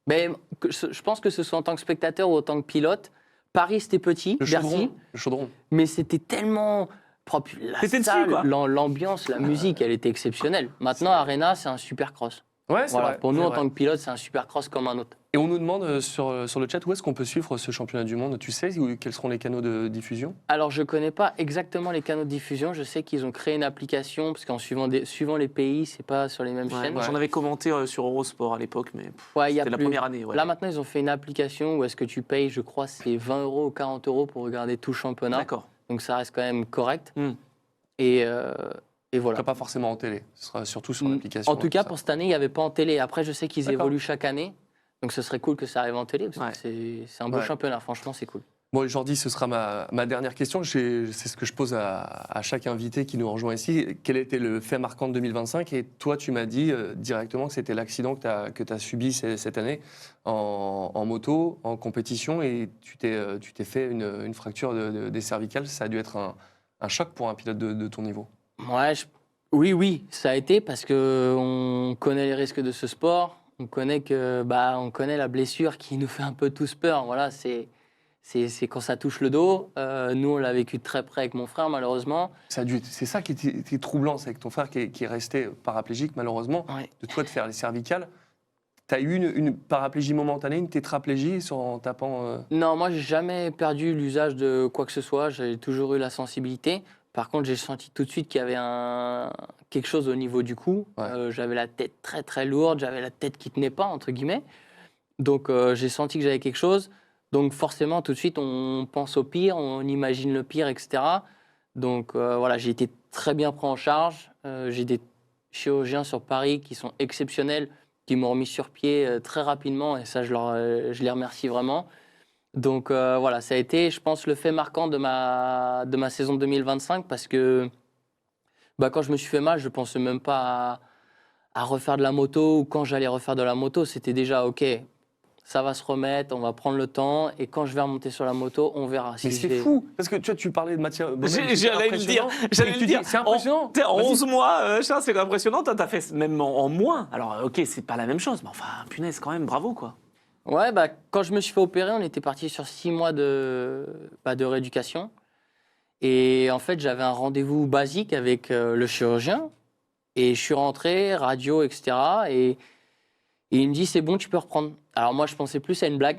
Mais je pense que ce soit en tant que spectateur ou en tant que pilote, Paris c'était petit, Le Bercy, chaudron. Le chaudron. mais c'était tellement propre. La T'étais dessus, salle, quoi. l'ambiance, la musique, elle était exceptionnelle. Maintenant, Arena, c'est un Supercross. Ouais, c'est Voilà. vrai. Pour nous, c'est en vrai. tant que pilote, c'est un Supercross comme un autre. Et on nous demande sur le chat où est-ce qu'on peut suivre ce championnat du monde. Tu sais quels seront les canaux de diffusion? Alors, je ne connais pas exactement les canaux de diffusion. Je sais qu'ils ont créé une application, parce qu'en suivant les pays, c'est pas sur les mêmes Ouais, chaînes. moi, j'en avais commenté sur Eurosport à l'époque, mais Ouais, il y a c'était la plus. première année. Ouais. Là, maintenant, ils ont fait une application où est-ce que tu payes, je crois, c'est 20 € ou 40 € pour regarder tout le championnat. D'accord. Donc, ça reste quand même correct. Hmm. Et Ce voilà. sera pas forcément en télé. Ce sera surtout sur l'application. En tout cas, ça. pour cette année, il n'y avait pas en télé. Après, je sais qu'ils D'accord. évoluent chaque année. Donc, ce serait cool que ça arrive en télé, parce Ouais. que c'est un beau Ouais. championnat. Franchement, c'est cool. Bon, Jordi, ce sera ma dernière question. C'est ce que je pose à chaque invité qui nous rejoint ici. Quel était le fait marquant de 2025? Et toi, tu m'as dit directement que c'était l'accident que tu as subi cette année en moto, en compétition, et tu t'es fait une fracture des cervicales. Ça a dû être un choc pour un pilote de ton niveau. Ouais, oui, ça a été parce qu'on connaît les risques de ce sport. On connaît on connaît la blessure qui nous fait un peu tous peur. Voilà, c'est quand ça touche le dos. Nous, on l'a vécu de très près avec mon frère, malheureusement. C'est ça qui était troublant, c'est avec ton frère qui est resté paraplégique, malheureusement, Ouais. de toi de faire les cervicales. Tu as eu une paraplégie momentanée, une tétraplégie en tapant. Non, moi, j'ai jamais perdu l'usage de quoi que ce soit. J'ai toujours eu la sensibilité. Par contre, j'ai senti tout de suite qu'il y avait quelque chose au niveau du cou. Ouais. J'avais la tête très, très lourde. J'avais la tête qui tenait pas, entre guillemets. Donc, j'ai senti que j'avais quelque chose. Donc, forcément, tout de suite, on pense au pire, on imagine le pire, etc. Donc, voilà, j'ai été très bien pris en charge. J'ai des chirurgiens sur Paris qui sont exceptionnels, qui m'ont remis sur pied très rapidement. Et ça, je les remercie vraiment. Donc voilà, ça a été, je pense, le fait marquant de ma saison 2025 parce que quand je me suis fait mal, je ne pensais même pas à refaire de la moto ou quand j'allais refaire de la moto, c'était déjà OK, ça va se remettre, on va prendre le temps et quand je vais remonter sur la moto, on verra. Mais c'est fou, parce que tu parlais de Mathieu. J'allais le dire. C'est impressionnant. En Vas-y. 11 mois, ça, c'est impressionnant. Toi, t'as fait même en moins. Alors, OK, c'est pas la même chose, mais enfin, punaise, quand même, bravo, quoi. Ouais, quand je me suis fait opérer, on était parti sur 6 mois de rééducation. Et en fait, j'avais un rendez-vous basique avec le chirurgien. Et je suis rentré, radio, etc. Et il me dit, c'est bon, tu peux reprendre. Alors moi, je pensais plus à une blague.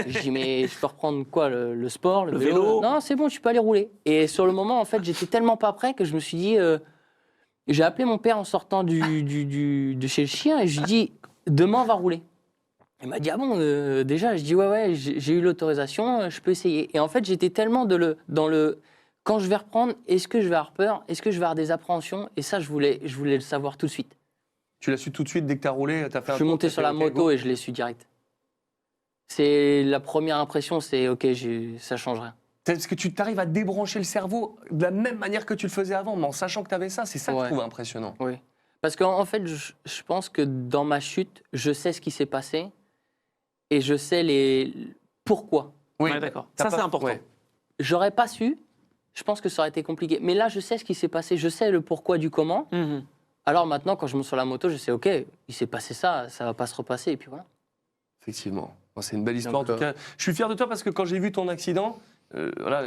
Je dis, mais je peux reprendre quoi, le sport, le Le vélo? vélo? Non, c'est bon, tu peux aller rouler. Et sur le moment, en fait, j'étais tellement pas prêt que je me suis dit, j'ai appelé mon père en sortant de chez le chien et je lui ai dit, demain, on va rouler. Il m'a dit, ah bon, déjà, je dis, ouais, j'ai eu l'autorisation, je peux essayer. Et en fait, j'étais tellement dans le, quand je vais reprendre, est-ce que je vais avoir peur? Est-ce que je vais avoir des appréhensions? Et ça, je voulais le savoir tout de suite. Tu l'as su tout de suite dès que tu as roulé, tu as fait un Je suis tour, monté t'as sur fait, la ok, moto go. et je l'ai su direct. C'est la première impression, c'est ok, ça change rien. Est-ce que tu arrives à débrancher le cerveau de la même manière que tu le faisais avant, mais en sachant que tu avais ça? C'est ça que je Ouais. trouve impressionnant. Oui. Parce qu'en fait, je pense que dans ma chute, je sais ce qui s'est passé et je sais les pourquoi. Oui, Ouais, d'accord. t'as Ça, pas- c'est important. ouais. J'aurais pas su, je pense que ça aurait été compliqué. Mais là, je sais ce qui s'est passé, je sais le pourquoi du comment. Mhm. Alors maintenant, quand je monte sur la moto, je sais, ok, il s'est passé ça, ça va pas se repasser, et puis voilà. Effectivement. Bon, c'est une belle histoire. Donc, en tout cas, je suis fier de toi parce que quand j'ai vu ton accident, voilà,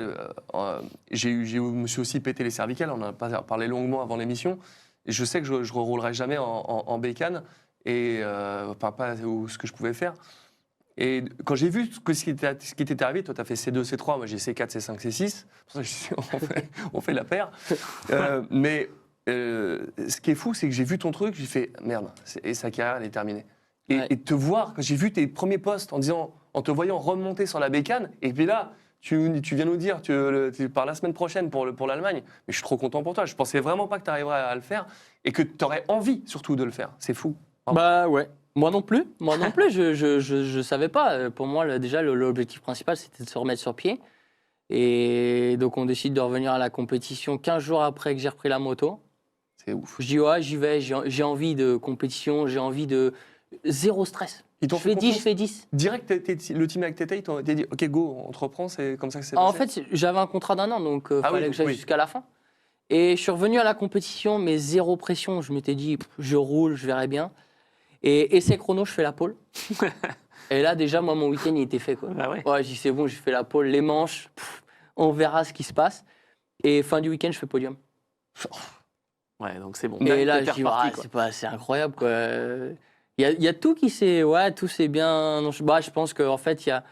je me suis aussi pété les cervicales. On en a parlé longuement avant l'émission. Et je sais que je ne reroulerai jamais en bécane et enfin, pas ce que je pouvais faire. Et quand j'ai vu ce qui t'était arrivé, toi, tu as fait C2, C3, moi j'ai C4, C5, C6. Pour ça, on fait la paire. Mais ce qui est fou, c'est que j'ai vu ton truc, j'ai fait merde, et sa carrière, elle est terminée. Ouais. Et te voir, quand j'ai vu tes premiers posts en te voyant remonter sur la bécane, et puis là, tu viens nous dire, tu pars la semaine prochaine pour l'Allemagne, mais je suis trop content pour toi. Je pensais vraiment pas que tu arriverais à le faire et que tu aurais envie surtout de le faire. C'est fou. Bravo. Bah ouais. Moi non plus, je savais pas. Pour moi, déjà, l'objectif principal, c'était de se remettre sur pied. Et donc, on décide de revenir à la compétition 15 jours après que j'ai repris la moto. C'est ouf. Je dis, ouais, j'y vais, j'ai envie de compétition, j'ai envie de zéro stress. Ils t'ont Je fais 10, confiance je fais 10. Direct, le team avec Tété, ils t'ont dit ok, go, on te reprend, c'est comme ça que c'est En passé. fait, j'avais un contrat d'1 an, donc il Ah oui, fallait que j'aille oui. jusqu'à la fin. Et je suis revenu à la compétition, mais zéro pression. Je m'étais dit, je roule, je verrai bien. Et essai chrono, je fais la pole. Et là, déjà, moi, mon week-end, il était fait, quoi. Ah ouais. Ouais, j'ai dit, c'est bon, j'ai fait la pole, les manches, on verra ce qui se passe. Et fin du week-end, je fais podium. Ouais, donc c'est bon. Et là, T'es je dis, reparti, ouais, quoi. c'est incroyable, quoi. Il y a tout qui s'est... Ouais, tout s'est bien... je pense qu'en fait, il y a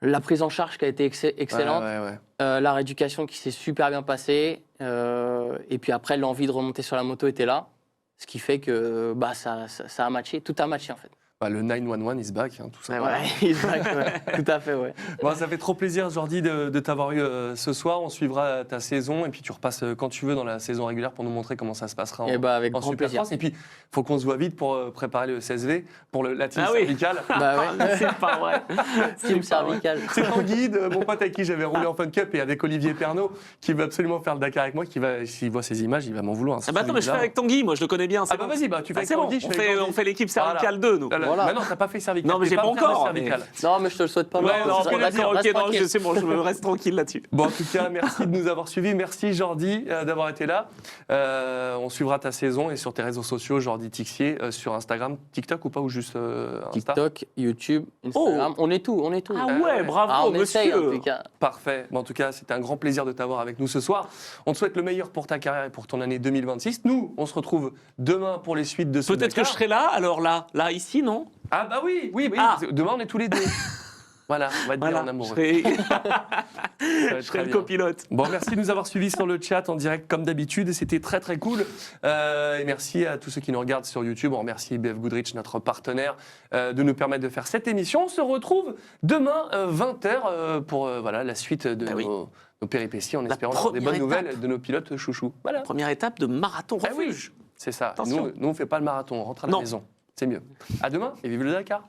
la prise en charge qui a été excellente, Ouais. la rééducation qui s'est super bien passée, et puis après, l'envie de remonter sur la moto était là, ce qui fait que bah, ça a matché, tout a matché, en fait. Bah, le 911 is back, hein, tout ça. Ouais, Ouais, tout à fait, ouais. Bon, ça fait trop plaisir, Jordi, de t'avoir eu ce soir. On suivra ta saison et puis tu repasses quand tu veux dans la saison régulière pour nous montrer comment ça se passera en, Et bah, avec en grand Super plaisir. France. Et puis, il faut qu'on se voit vite pour préparer le CSV, pour la team Ah oui. cervicale. Bah ouais, C'est pas vrai. team cervical. C'est Tanguy, mon pote avec qui j'avais roulé en Fun Cup et avec Olivier Pernaud, qui veut absolument faire le Dakar avec moi, s'il voit ces images, il va m'en vouloir. Ah bah attends, mais je fais avec Tanguy, moi je le connais bien. Ah bah vas-y, tu fais Ah, avec c'est bon, Tanguy, je on fais avec fait, Tanguy. on fait l'équipe Voilà. cervicale 2, nous. Voilà. Bah non, t'as pas fait cervical. Non, mais t'es j'ai pas prêt à faire encore, cervical. Non, mais je te le souhaite pas. Ouais, non, D'accord, d'accord, ok, reste non, tranquille. je sais, bon, je me reste tranquille là-dessus. Bon, en tout cas, merci de nous avoir suivis. Merci, Jordi, d'avoir été là. On suivra ta saison et sur tes réseaux sociaux, Jordi Tixier, sur Instagram, TikTok ou pas, ou juste Insta. TikTok, YouTube, Instagram, on est tout. Ah ouais, bravo, on essaye, en monsieur. tout cas. Parfait. Bon, en tout cas, c'était un grand plaisir de t'avoir avec nous ce soir. On te souhaite le meilleur pour ta carrière et pour ton année 2026. Nous, on se retrouve demain pour les suites de ce Peut-être que Dakar. je serai là, alors là, ici, non? Ah bah oui. Ah. Demain, on est tous les deux. Voilà, on va être bien Voilà, en amoureux. je Ça va être serai très le bien. copilote. Bon, merci de nous avoir suivis sur le chat en direct comme d'habitude. C'était très très cool. Et merci à tous ceux qui nous regardent sur YouTube. On remercie BF Goodrich, notre partenaire, de nous permettre de faire cette émission. On se retrouve demain 20h pour voilà, la suite de Ah oui. nos péripéties en La espérant avoir des bonnes première nouvelles étape. de nos pilotes chouchous. Voilà. Première étape de marathon Ah oui, refuge. c'est ça. Attention. Nous, on ne fait pas le marathon, on rentre à la Non. maison. C'est mieux. À demain et vive le Dakar.